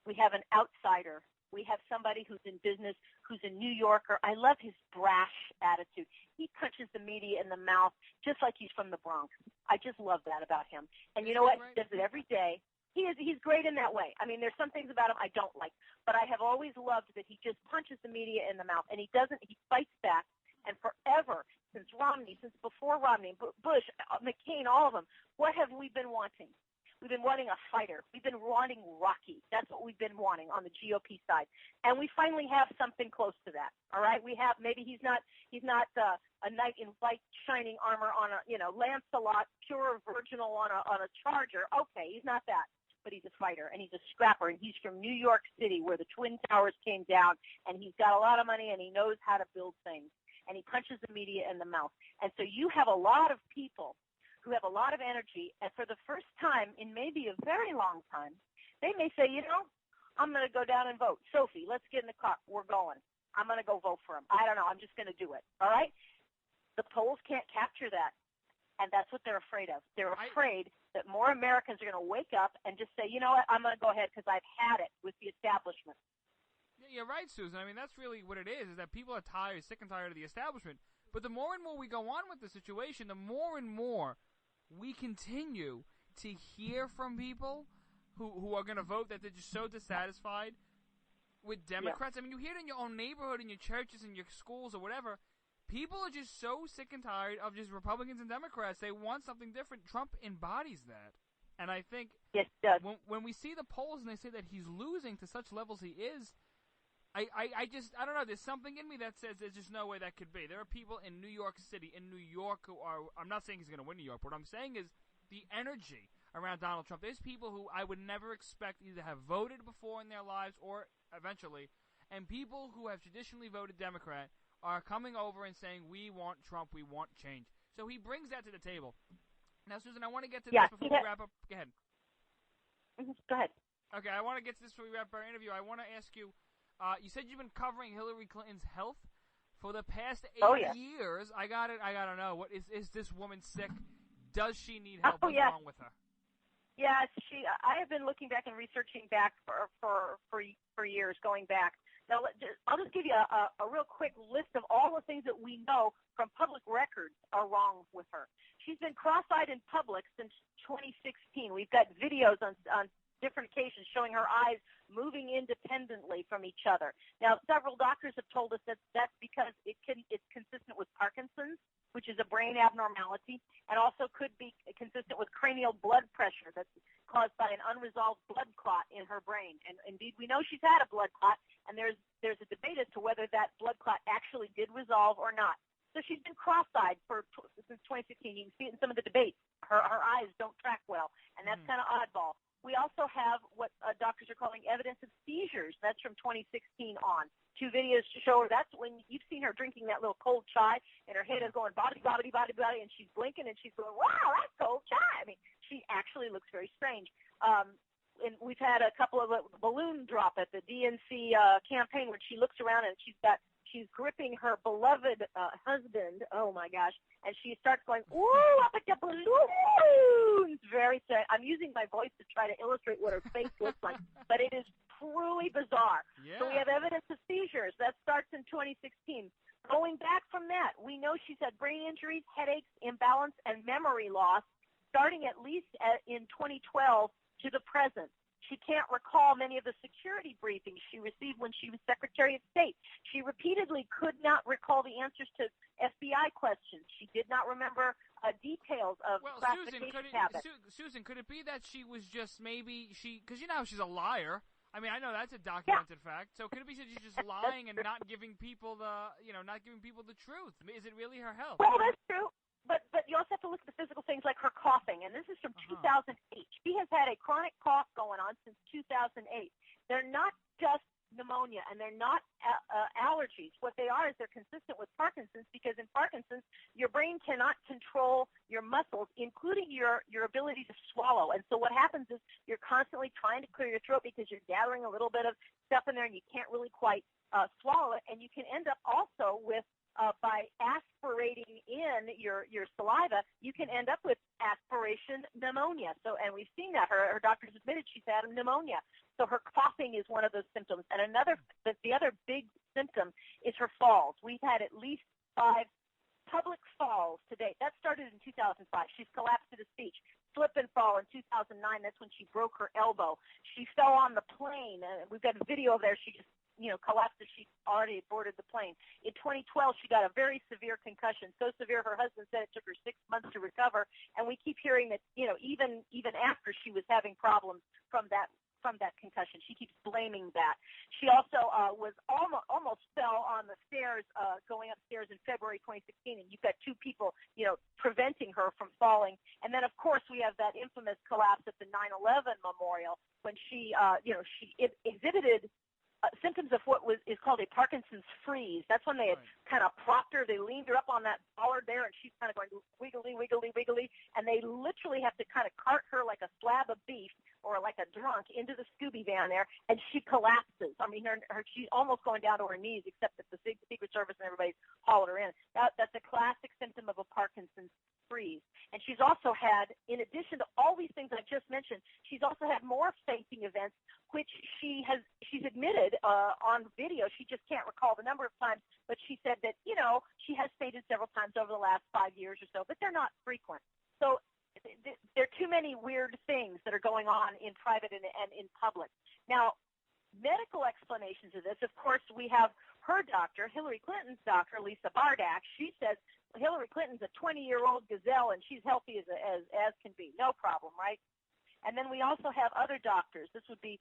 we have an outsider. We have somebody who's in business, who's a New Yorker. I love his brash attitude. He punches the media in the mouth just like he's from the Bronx. I just love that about him. And you know what? He does it every day. He's great in that way. I mean, there's some things about him I don't like, but I have always loved that he just punches the media in the mouth, and he fights back. And forever, since Romney, since before Romney, Bush, McCain, all of them, what have we been wanting? We've been wanting a fighter. We've been wanting Rocky. That's what we've been wanting on the GOP side, and we finally have something close to that. All right, we have. Maybe he's not a knight in white shining armor on a Lancelot, pure virginal on a charger. Okay, he's not that, but he's a fighter and he's a scrapper, and he's from New York City where the Twin Towers came down, and he's got a lot of money and he knows how to build things, and he punches the media in the mouth. And so you have a lot of people who have a lot of energy, and for the first time in maybe a very long time, they may say, I'm going to go down and vote. Sophie, let's get in the car. We're going. I'm going to go vote for him. I don't know. I'm just going to do it. All right? The polls can't capture that, and that's what they're afraid of. They're afraid that more Americans are going to wake up and just say, you know what, I'm going to go ahead because I've had it with the establishment. Yeah, you're right, Susan. I mean, that's really what it is that people are sick and tired of the establishment. But the more and more we go on with the situation, the more and more we continue to hear from people who are going to vote that they're just so dissatisfied with Democrats. Yeah. I mean, you hear it in your own neighborhood, in your churches, in your schools, or whatever. People are just so sick and tired of just Republicans and Democrats. They want something different. Trump embodies that. And I think when we see the polls and they say that he's losing to such levels he is, I don't know, there's something in me that says there's just no way that could be. There are people in New York City, in New York, who are, I'm not saying he's going to win New York, but what I'm saying is the energy around Donald Trump. There's people who I would never expect either have voted before in their lives or eventually, and people who have traditionally voted Democrat are coming over and saying, we want Trump, we want change. So he brings that to the table. Now, Susan, I want to get to this before we wrap up. Go ahead. Go ahead. Okay, I want to get to this before we wrap up our interview. I want to ask you, you said you've been covering Hillary Clinton's health for the past 8 years. I got to know. What is this woman sick? Does she need help? What's wrong with her? Yes, I have been looking back and researching back for years, going back. Now, I'll just give you a real quick list of all the things that we know from public records are wrong with her. She's been cross-eyed in public since 2016. We've got videos on different occasions showing her eyes moving independently from each other. Now, several doctors have told us that that's because it's consistent with Parkinson's, which is a brain abnormality, and also could be consistent with cranial blood pressure that's caused by an unresolved blood clot in her brain. And indeed, we know she's had a blood clot, and there's a debate as to whether that blood clot actually did resolve or not. So she's been cross-eyed since 2016. You can see it in some of the debates. Her eyes don't track well, and that's kind of oddball. We also have what doctors are calling evidence of seizures. That's from 2016 on. 2 videos to show her. That's when you've seen her drinking that little cold chai, and her head is going body, body, body, body, and she's blinking, and she's going, wow, that's cold chai. I mean, she actually looks very strange. And we've had a couple of balloon drop at the DNC campaign when she looks around and she's gripping her beloved husband. Oh my gosh! And she starts going, "Ooh, up at the balloons!" Very sad. I'm using my voice to try to illustrate what her face looks like, but it is truly bizarre. Yeah. So we have evidence of seizures. That starts in 2016. Going back from that, we know she's had brain injuries, headaches, imbalance, and memory loss, starting at least in 2012 to the present. She can't recall many of the security briefings she received when she was Secretary of State. She repeatedly could not recall the answers to FBI questions. She did not remember details of classification habits. Susan, could it be that she was just because you know how she's a liar? I mean, I know that's a documented fact. So could it be that she's just lying and not giving people the truth? Is it really her health? Well, that's true. But you also have to look at the physical things like her coughing, and this is from 2008. She has had a chronic cough going on since 2008. They're not just pneumonia, and they're not allergies. What they are is they're consistent with Parkinson's, because in Parkinson's, your brain cannot control your muscles, including your ability to swallow. And so what happens is you're constantly trying to clear your throat because you're gathering a little bit of stuff in there, and you can't really quite swallow it. And you can end up also with by aspirating in your saliva, you can end up with aspiration pneumonia. So, and we've seen that. Her doctors admitted she's had pneumonia. So her coughing is one of those symptoms. And the other big symptom is her falls. We've had at least 5 public falls to date. That started in 2005. She's collapsed to the speech. Slip and fall in 2009. That's when she broke her elbow. She fell on the plane. We've got a video of there. She just collapsed as she already boarded the plane. In 2012, she got a very severe concussion, so severe her husband said it took her 6 months to recover. And we keep hearing that, even after she was having problems from that concussion, she keeps blaming that. She also was almost fell on the stairs going upstairs in February 2016, and you've got two people, preventing her from falling. And then, of course, we have that infamous collapse at the 9/11 memorial when she exhibited symptoms of what is called a Parkinson's freeze. That's when they had kind of propped her. They leaned her up on that bollard there, and she's kind of going wiggly, wiggly, wiggly. And they literally have to kind of cart her like a slab of beef or like a drunk into the Scooby van there, and she collapses. I mean, she's almost going down to her knees, except that the Secret Service and everybody's hauled her in. That's a classic symptom of a Parkinson's freeze. And she's also had, in addition to all these things I just mentioned, she's also had more fainting events, which she's admitted on video. She just can't recall the number of times, but she said that, she has fainted several times over the last 5 years or so, but they're not frequent. So there are too many weird things that are going on in private and in public. Now, medical explanations of this, of course, we have her doctor, Hillary Clinton's doctor, Lisa Bardak. She says Hillary Clinton's a 20-year-old gazelle, and she's healthy as can be. No problem, right? And then we also have other doctors. This would be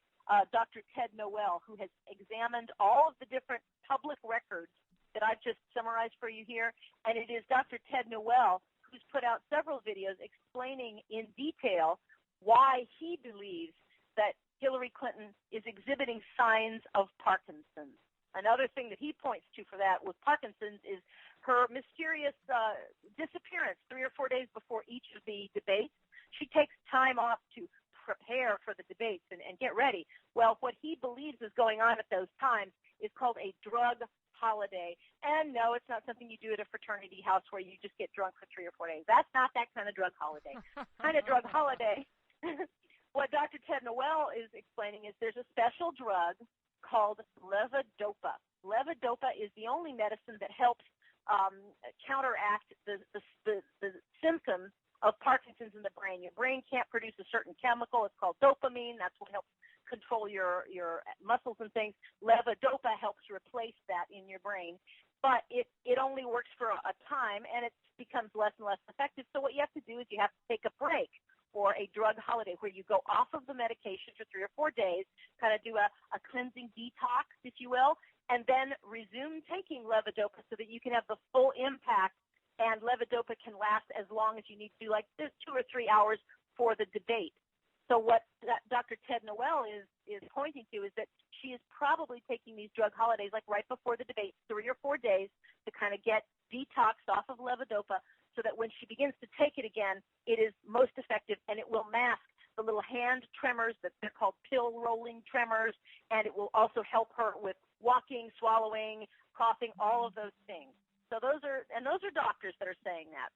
Dr. Ted Noel, who has examined all of the different public records that I've just summarized for you here. And it is Dr. Ted Noel who's put out several videos explaining in detail why he believes that Hillary Clinton is exhibiting signs of Parkinson's. Another thing that he points to for that with Parkinson's is her mysterious disappearance 3 or 4 days before each of the debates. She takes time off to prepare for the debates and get ready. Well, what he believes is going on at those times is called a drug holiday. And no, it's not something you do at a fraternity house where you just get drunk for 3 or 4 days. That's not that kind of drug holiday. Kind of drug holiday. What Dr. Ted Noel is explaining is there's a special drug called levodopa. Levodopa is the only medicine that helps counteract the symptoms of Parkinson's in the brain. Your brain can't produce a certain chemical. It's called dopamine. That's what helps control your muscles and things. Levodopa helps replace that in your brain. But it only works for a time, and it becomes less and less effective. So what you have to do is you have to take a break or a drug holiday where you go off of the medication for 3 or 4 days, kind of do a cleansing detox, if you will, and then resume taking levodopa so that you can have the full impact, and levodopa can last as long as you need to, like 2 or 3 hours for the debate. So what Dr. Ted Noel is pointing to is that she is probably taking these drug holidays, like right before the debate, 3 or 4 days, to kind of get detoxed off of levodopa so that when she begins to take it again, it is most effective, and it will mask the little hand tremors that they're called pill rolling tremors, and it will also help her with walking, swallowing, coughing, all of those things. So those are doctors that are saying that.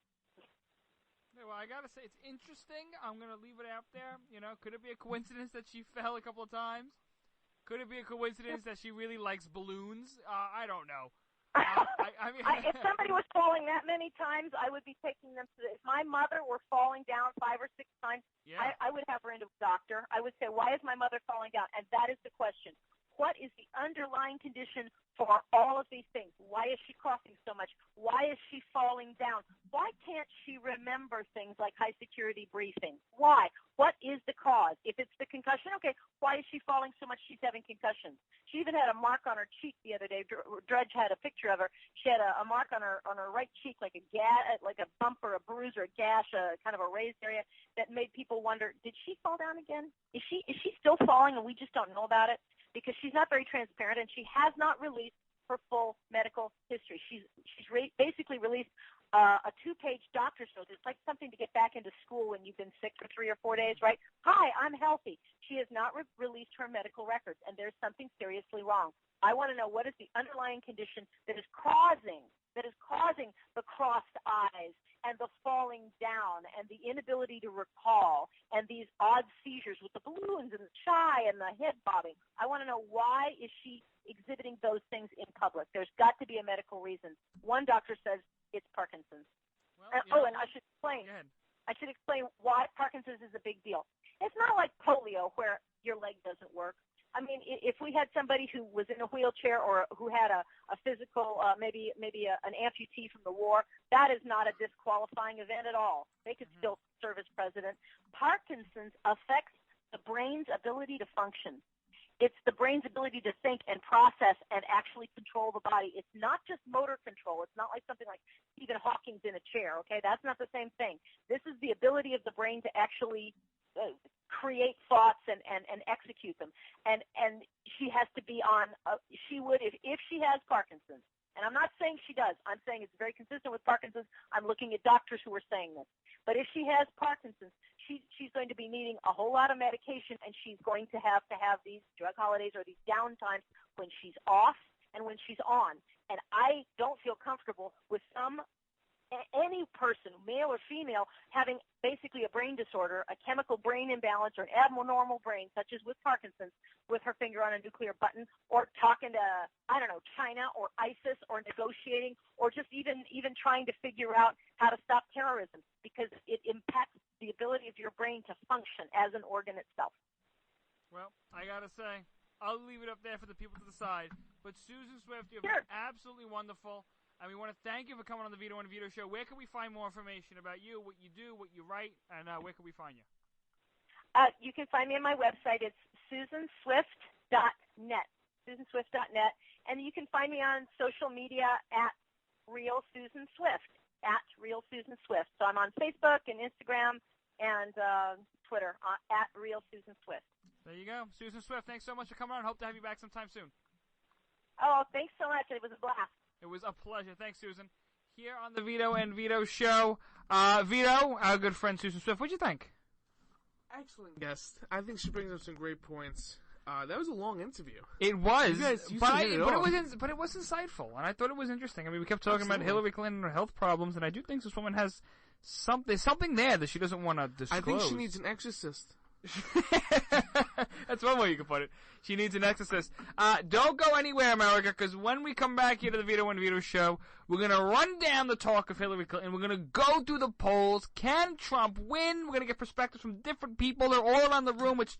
Well, I gotta say, it's interesting. I'm gonna leave it out there. Could it be a coincidence that she fell a couple of times? Could it be a coincidence that she really likes balloons? I don't know. I mean, if somebody was falling that many times, I would be taking them to. If my mother were falling down 5 or 6 times, yeah. I would have her into a doctor. I would say, why is my mother falling down? And that is the question. What is the underlying condition for all of these things? Why is she coughing so much? Why is she falling down? Why can't she remember things like high security briefings? Why? What is the cause? If it's the concussion, okay, why is she falling so much she's having concussions? She even had a mark on her cheek the other day. Drudge had a picture of her. She had a mark on her right cheek, like a bump or a bruise or a gash, kind of a raised area that made people wonder, did she fall down again? Is she still falling and we just don't know about it? Because she's not very transparent, and she has not released her full medical history. She's basically released a 2-page doctor's note. It's like something to get back into school when you've been sick for 3 or 4 days, right? Hi, I'm healthy. She has not released her medical records, and there's something seriously wrong. I want to know what is the underlying condition that is causing the crossed eyes and the falling down and the inability to recall and these odd seizures with the balloons and the shy and the head bobbing. I want to know, why is she exhibiting those things in public? There's got to be a medical reason. One doctor says it's Parkinson's. Well, and I should explain why Parkinson's is a big deal. It's not like polio where your leg doesn't work. I mean, if we had somebody who was in a wheelchair or who had a physical, maybe an amputee from the war, that is not a disqualifying event at all. They could still serve as president. Parkinson's affects the brain's ability to function. It's the brain's ability to think and process and actually control the body. It's not just motor control. It's not like something like Stephen Hawking's in a chair, okay? That's not the same thing. This is the ability of the brain to actually create thoughts and execute them. And she has to be on, she would, if she has Parkinson's, and I'm not saying she does, I'm saying it's very consistent with Parkinson's. I'm looking at doctors who are saying this. But if she has Parkinson's, she's going to be needing a whole lot of medication, and she's going to have these drug holidays or these downtimes when she's off and when she's on. And I don't feel comfortable with any person, male or female, having basically a brain disorder, a chemical brain imbalance, or an abnormal brain, such as with Parkinson's, with her finger on a nuclear button, or talking to, I don't know, China or ISIS, or negotiating, or just even trying to figure out how to stop terrorism, because it impacts the ability of your brain to function as an organ itself. Well, I gotta say, I'll leave it up there for the people to decide. But Susan Swift, you've been absolutely wonderful. And we want to thank you for coming on the Vito and Vito Show. Where can we find more information about you, what you do, what you write, and where can we find you? You can find me on my website. It's susanswift.net, susanswift.net. And you can find me on social media at Real Susan Swift, at Real Susan Swift. So I'm on Facebook and Instagram and Twitter at Real Susan Swift. There you go. Susan Swift, thanks so much for coming on. Hope to have you back sometime soon. Oh, thanks so much. It was a blast. It was a pleasure. Thanks, Susan. Here on the Vito and Vito Show, Vito, our good friend Susan Swift, what'd you think? Excellent guest. I think she brings up some great points. That was a long interview. It was, but it was insightful, and I thought it was interesting. I mean, we kept talking about Hillary Clinton and her health problems, and I do think this woman has something there that she doesn't want to disclose. I think she needs an exorcist. That's one way you can put it. She needs an exorcist. Don't go anywhere, America, because when we come back here to the Vito and Vito Show, we're going to run down the talk of Hillary Clinton. We're going to go through the polls. Can Trump win? We're going to get perspectives from different people. They're all around the room. It's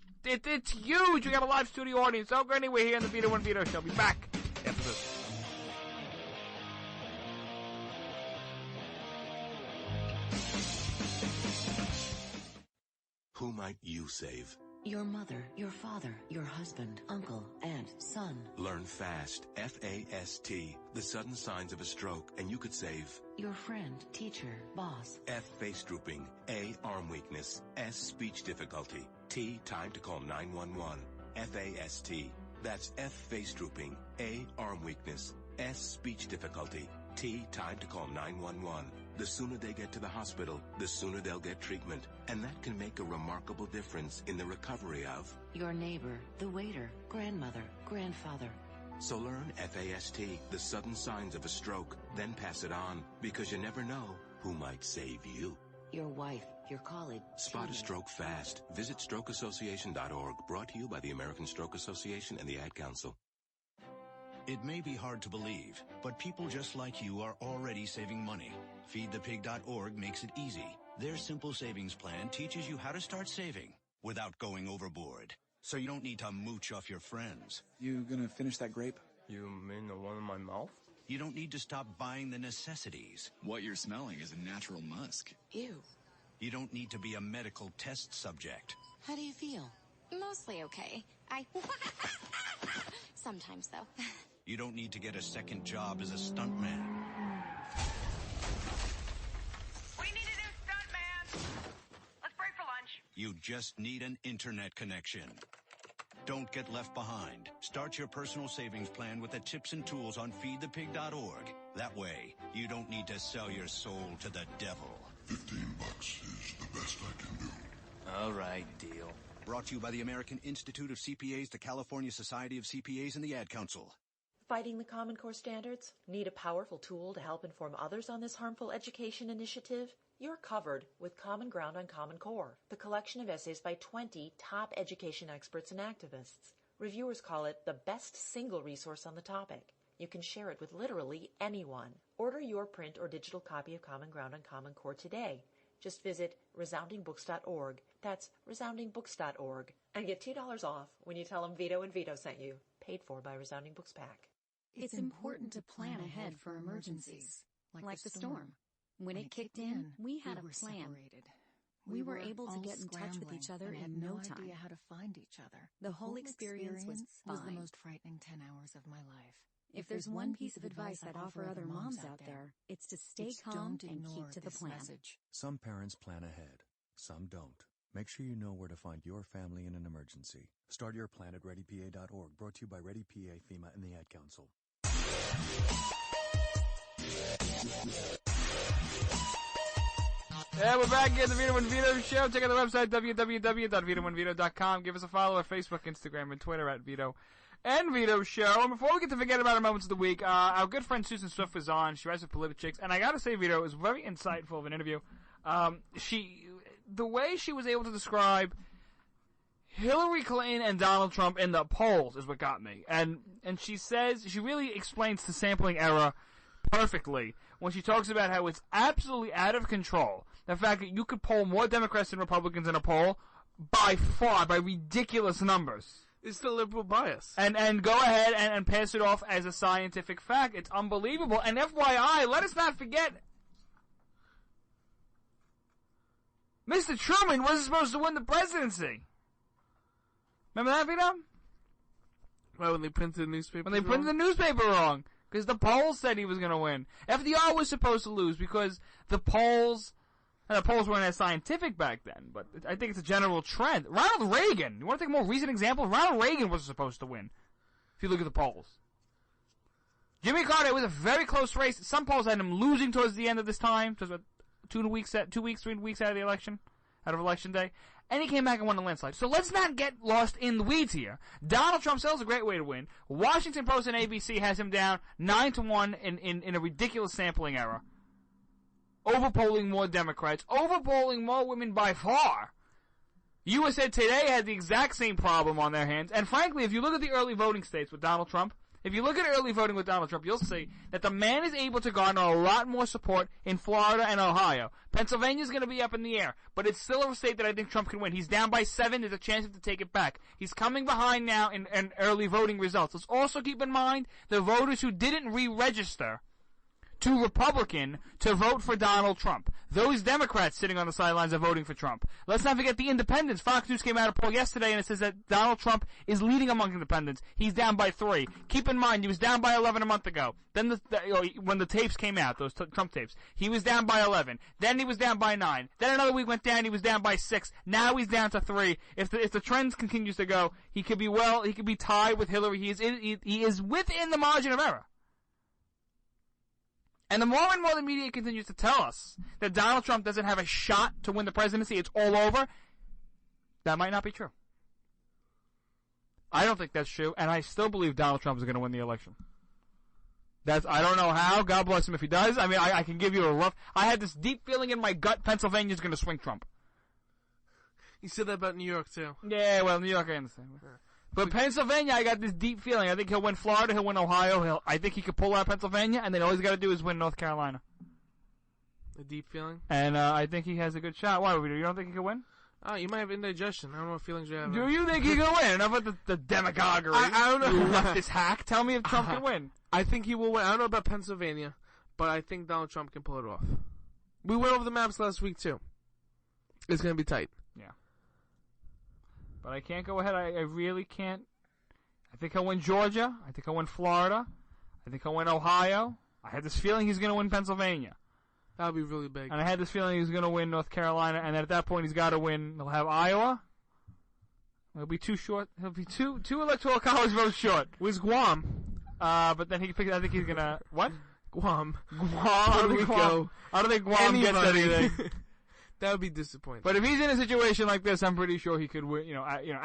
huge. We got a live studio audience. Don't go anywhere here on the Vito and Vito Show. Be back after this. Who might you save? Your mother, your father, your husband, uncle, aunt, son. Learn FAST, F-A-S-T, the sudden signs of a stroke, and you could save. Your friend, teacher, boss. F, face drooping. A, arm weakness. S, speech difficulty. T, time to call 911. F-A-S-T. That's F, face drooping. A, arm weakness. S, speech difficulty. T, time to call 911. The sooner they get to the hospital, the sooner they'll get treatment. And that can make a remarkable difference in the recovery of your neighbor, the waiter, grandmother, grandfather. So learn FAST, the sudden signs of a stroke, then pass it on, because you never know who might save you. Your wife, your colleague. Spot a stroke fast. Visit strokeassociation.org, brought to you by the American Stroke Association and the Ad Council. It may be hard to believe, but people just like you are already saving money. FeedThePig.org makes it easy. Their simple savings plan teaches you how to start saving without going overboard. So you don't need to mooch off your friends. You gonna finish that grape? You mean the one in my mouth? You don't need to stop buying the necessities. What you're smelling is a natural musk. Ew. You don't need to be a medical test subject. How do you feel? Mostly okay. Sometimes, though. You don't need to get a second job as a stuntman. We need a new stuntman. Let's break for lunch. You just need an internet connection. Don't get left behind. Start your personal savings plan with the tips and tools on feedthepig.org. That way, you don't need to sell your soul to the devil. $15 is the best I can do. All right, deal. Brought to you by the American Institute of CPAs, the California Society of CPAs, and the Ad Council. Fighting the Common Core standards? Need a powerful tool to help inform others on this harmful education initiative? You're covered with Common Ground on Common Core, the collection of essays by 20 top education experts and activists. Reviewers call it the best single resource on the topic. You can share it with literally anyone. Order your print or digital copy of Common Ground on Common Core today. Just visit resoundingbooks.org. That's resoundingbooks.org. And get $2 off when you tell them Vito and Vito sent you. Paid for by Resounding Books Pack. It's important to plan ahead for emergencies, like the storm. When it kicked in, we had a plan. We were able to get in touch with each other in no time. Idea how to find each other. The whole experience was fine. The most frightening 10 hours of my life. If there's one piece of advice I'd offer other moms out there, it's to stay calm and keep to the plan. Some parents plan ahead, some don't. Make sure you know where to find your family in an emergency. Start your plan at ReadyPA.org, brought to you by ReadyPA, FEMA, and the Ad Council. Yeah, we're back at the Vito and Vito Show. Check out the website, www.vitoandvito.com. Give us a follow on Facebook, Instagram, and Twitter at Vito and Vito Show. And before we get to forget about our moments of the week, our good friend Susan Swift was on. She writes for Politichicks. And I got to say, Vito, it was very insightful of an interview. The way she was able to describe Hillary Clinton and Donald Trump in the polls is what got me. And she says, she really explains the sampling error perfectly when she talks about how it's absolutely out of control. The fact that you could poll more Democrats than Republicans in a poll by far, by ridiculous numbers. It's the liberal bias. And go ahead and pass it off as a scientific fact. It's unbelievable. And FYI, let us not forget, Mr. Truman wasn't supposed to win the presidency. Remember that, Vito? Right, when they printed the newspaper When they printed the newspaper wrong. Because the polls said he was going to win. FDR was supposed to lose because the polls weren't as scientific back then, but I think it's a general trend. Ronald Reagan, you want to take a more recent example? Ronald Reagan was supposed to win, if you look at the polls. Jimmy Carter, it was a very close race. Some polls had him losing towards the end of this time, just about 3 weeks out of the election, out of election day, and he came back and won the landslide. So let's not get lost in the weeds here. Donald Trump sells a great way to win. Washington Post and ABC has him down 9-1 in a ridiculous sampling error. Overpolling more Democrats, overpolling more women by far. USA Today had the exact same problem on their hands. And frankly, if you look at the early voting states with Donald Trump, you'll see that the man is able to garner a lot more support in Florida and Ohio. Pennsylvania's going to be up in the air, but it's still a state that I think Trump can win. He's down by 7. There's a chance to take it back. He's coming behind now in early voting results. Let's also keep in mind the voters who didn't re-register to Republican to vote for Donald Trump. Those Democrats sitting on the sidelines are voting for Trump. Let's not forget the independents. Fox News came out a poll yesterday and it says that Donald Trump is leading among independents. He's down by 3. Keep in mind, he was down by 11 a month ago. Then when the tapes came out, those Trump tapes, he was down by 11. Then he was down by 9. Then another week went down, he was down by 6. Now he's down to 3. If the trend continues to go, he could be tied with Hillary. He is within the margin of error. And the more and more the media continues to tell us that Donald Trump doesn't have a shot to win the presidency, it's all over, that might not be true. I don't think that's true, and I still believe Donald Trump is going to win the election. I don't know how. God bless him if he does. I mean, I can give you I had this deep feeling in my gut Pennsylvania's going to swing Trump. You said that about New York, too. Yeah, well, New York, I understand. But Pennsylvania, I got this deep feeling. I think he'll win Florida, he'll win Ohio. I think he could pull out Pennsylvania, and then all he's got to do is win North Carolina. A deep feeling? And I think he has a good shot. Why, you don't think he could win? Oh, you might have indigestion. I don't know what feelings you have. Do you think he can win? Enough with the demagoguery. I don't know. You left this hack. Tell me if Trump can win. I think he will win. I don't know about Pennsylvania, but I think Donald Trump can pull it off. We went over the maps last week, too. It's going to be tight. Yeah. But I can't go ahead. I really can't. I think he'll win Georgia. I think he'll win Florida. I think he'll win Ohio. I had this feeling he's going to win Pennsylvania. That would be really big. And I had this feeling he's going to win North Carolina, and at that point he's got to win. He'll have Iowa. He'll be too short. He'll be two electoral college votes short. Where's Guam? But then I think he's going to... What? Guam. Puerto Rico. I don't think Guam gets anything. That would be disappointing. But if he's in a situation like this, I'm pretty sure he could win.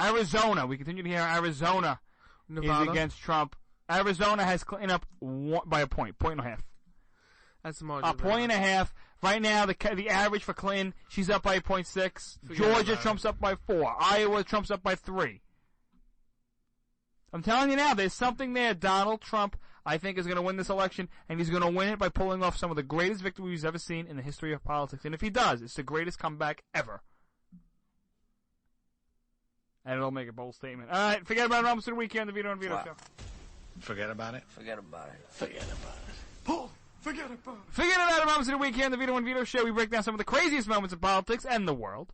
Arizona. We continue to hear Arizona Nevada is against Trump. Arizona has Clinton up by a point and a half. That's the margin. A point and a half. Right now, the average for Clinton, she's up by 0.6. Georgia, Trump's up by 4. Iowa, Trump's up by 3. I'm telling you now, there's something there. Donald Trump, I think is going to win this election, and he's going to win it by pulling off some of the greatest victories we've ever seen in the history of politics. And if he does, it's the greatest comeback ever. And it'll make a bold statement. All right, forget about it. Almost the weekend, the Vito and Vito show. Forget about it? Forget about it. Forget about it. Paul, forget about it. Forget about it. Almost the weekend, the Vito and Vito show. We break down some of the craziest moments in politics and the world.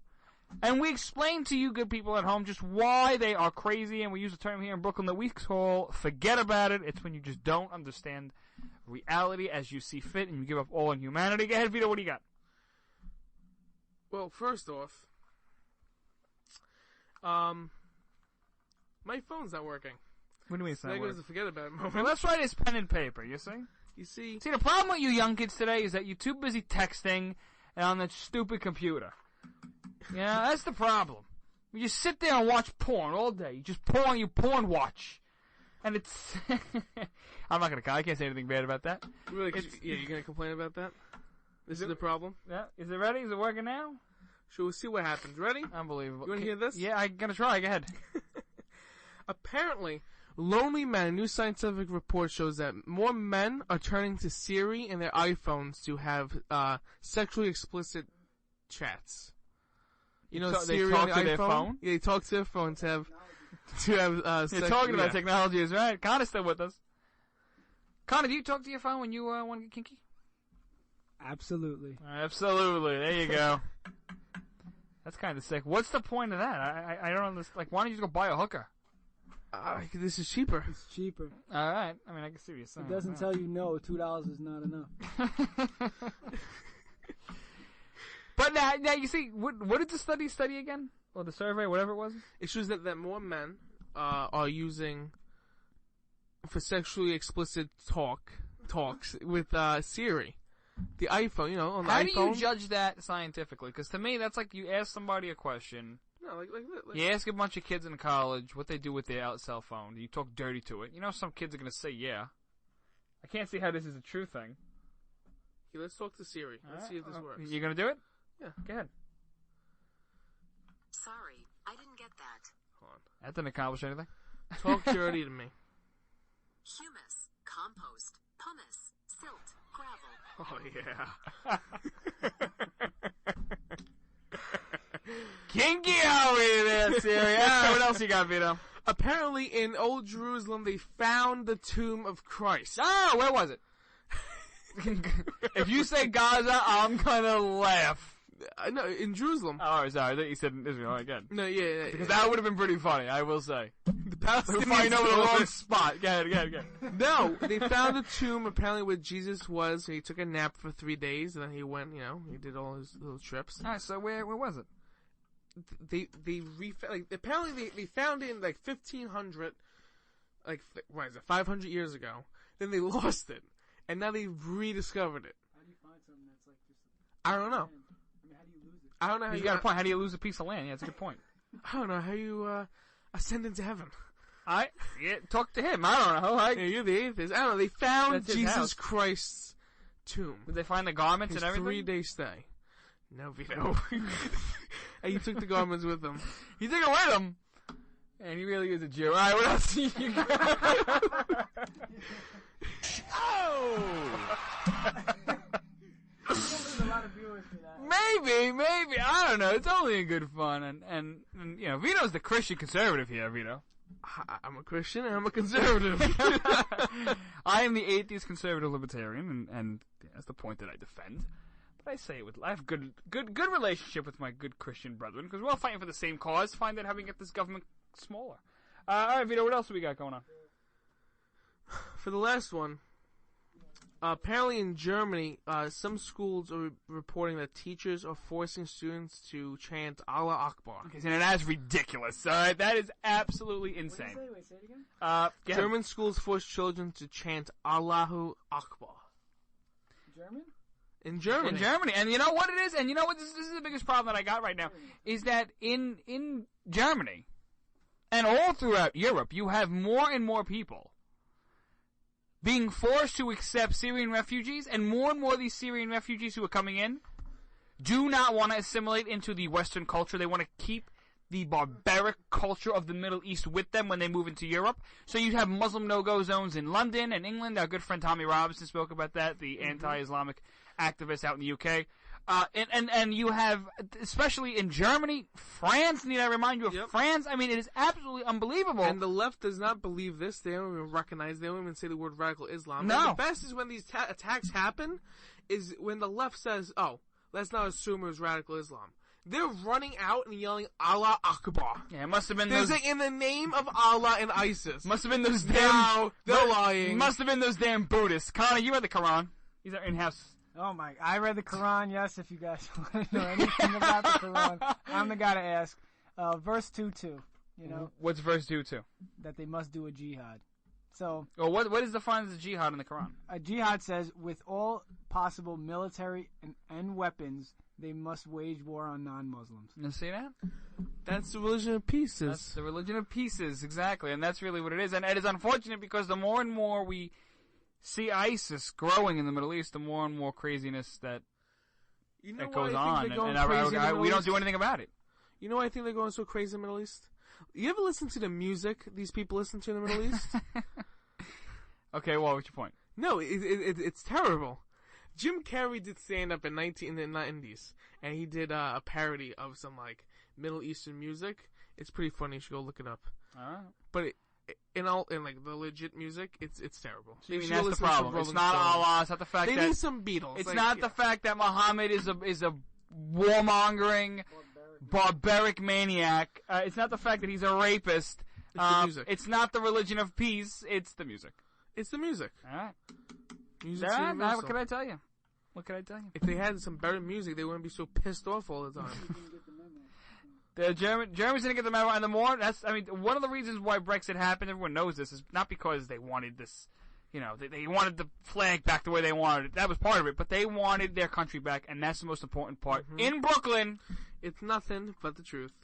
And we explain to you good people at home just why they are crazy. And we use a term here in Brooklyn that we call forget about it. It's when you just don't understand reality as you see fit and you give up all on humanity. Go ahead, Vito. What do you got? Well, first off, my phone's not working. What do you mean it's not working? That goes to forget about it moment. Well, let's write his pen and paper, you see? See, the problem with you young kids today is that you're too busy texting and on that stupid computer. Yeah, that's the problem. You just sit there and watch porn all day. You just you porn watch. And it's... I'm not going to... I can't say anything bad about that. Really? You're going to complain about that? This is the problem? Yeah. Is it ready? Is it working now? Shall we see what happens? Ready? Unbelievable. You want to hear this? Yeah, I'm going to try. Go ahead. Apparently, lonely men, a new scientific report shows that more men are turning to Siri and their iPhones to have sexually explicit chats. You know, Siri they talk on to the their iPhone? phone? Yeah, they talk to their phone to have You're talking about technology is right. Connor's still with us. Connor, do you talk to your phone when you want to get kinky? Absolutely. Absolutely. There you go. That's kind of sick. What's the point of that? I don't understand. Like, why don't you just go buy a hooker? This is cheaper. It's cheaper. All right. I mean, I can see what you're saying. It doesn't tell you no. $2 is not enough. But now you see, what did the study again? Or the survey, whatever it was? It shows that more men are using for sexually explicit talks with Siri. The iPhone, you know, on the iPhone. How do you judge that scientifically? Because to me, that's like you ask somebody a question. No, like you ask a bunch of kids in college what they do with their cell phone. You talk dirty to it. You know, some kids are going to say, yeah. I can't see how this is a true thing. Okay, let's talk to Siri. Let's see if this works. You going to do it? Yeah. Go ahead. Sorry, I didn't get that. Hold on. That didn't accomplish anything. Talk dirty to me. Humus, compost, pumice, silt, gravel. Oh, yeah. Kinky over there, Siri. What else you got, Vito? Apparently, in Old Jerusalem, they found the tomb of Christ. Oh, where was it? If you say Gaza, I'm gonna laugh. No, in Jerusalem. Oh, sorry. I thought you said in Israel again. No, yeah. Because that would have been pretty funny, I will say. The Palestinians find over the wrong spot. Go ahead. No, they found a tomb apparently where Jesus was. He took a nap for 3 days, and then he went, he did all his little trips. All right, so where was it? Apparently they found it in like 1500, like what is it, 500 years ago. Then they lost it, and now they've rediscovered it. How do you find something that's like just? I don't know. I mean, how do you lose it? I don't know how you got a point. How do you lose a piece of land? Yeah, that's a good point. I don't know how you ascend into heaven. Talk to him. I don't know. Yeah, you're the atheist. I don't know. They found Jesus Christ's tomb. Did they find the garments and everything? 3-day stay. No, Vito. And he took the garments with him. He took it with him? And he really is a Jew. All right, what else do you got? Maybe. I don't know. It's only in good fun. And Vito's the Christian conservative here, Vito. I'm a Christian and I'm a conservative. I am the atheist conservative libertarian, and that's the point that I defend. But I say it I have good relationship with my good Christian brethren, because we're all fighting for the same cause, find out how we can get this government smaller. All right, Vito, what else do we got going on? For the last one, apparently in Germany, some schools are reporting that teachers are forcing students to chant Allah Akbar. Okay, and that's ridiculous. All right, that is absolutely insane. Wait, say it again? German schools force children to chant Allahu Akbar. German? In Germany. And you know what it is? And you know what? This is the biggest problem that I got right now. Is that in Germany and all throughout Europe, you have more and more people being forced to accept Syrian refugees, and more of these Syrian refugees who are coming in do not want to assimilate into the Western culture. They want to keep the barbaric culture of the Middle East with them when they move into Europe. So you have Muslim no-go zones in London and England. Our good friend Tommy Robinson spoke about that, the anti-Islamic activist out in the UK. And you have, especially in Germany, France, need I remind you of France? I mean, it is absolutely unbelievable. And the left does not believe this. They don't even recognize, they don't even say the word radical Islam. No. And the best is when these attacks happen, is when the left says, oh, let's not assume it was radical Islam. They're running out and yelling, Allah Akbar. Yeah, it must have been those... like, in the name of Allah and ISIS. Must have been those damn... Now, they're lying. Must have been those damn Buddhists. Connor, you read the Quran. These are in-house... Oh my! I read the Quran. Yes, if you guys want to know anything about the Quran, I'm the guy to ask. Verse 2:2. You know. What's verse 2:2? That they must do a jihad. So. Well, what is defined as a jihad in the Quran? A jihad says, with all possible military and weapons, they must wage war on non-Muslims. You see that? That's the religion of pieces. That's the religion of pieces, exactly, and that's really what it is. And it is unfortunate because the more and more we see ISIS growing in the Middle East, the more and more craziness that goes on, and we don't do anything about it. You know why I think they're going so crazy in the Middle East? You ever listen to the music these people listen to in the Middle East? Okay, well, what's your point? No, it's terrible. Jim Carrey did stand-up in the 90s, and he did a parody of some, like, Middle Eastern music. It's pretty funny. You should go look it up. All right. But in like the legit music, it's terrible. So that's the problem. It's not Allah. It's not the fact they that need some Beatles. It's not the fact that Muhammad is a warmongering, barbaric maniac. It's not the fact that he's a rapist. It's the music. It's not the religion of peace. It's the music. It's the music. All right. Music's universal. What can I tell you? What can I tell you? If they had some better music, they wouldn't be so pissed off all the time. The Germans didn't get the memo, and the more one of the reasons why Brexit happened, everyone knows this, is not because they wanted this, they wanted the flag back the way they wanted it. That was part of it, but they wanted their country back, and that's the most important part. In Brooklyn, it's nothing but the truth.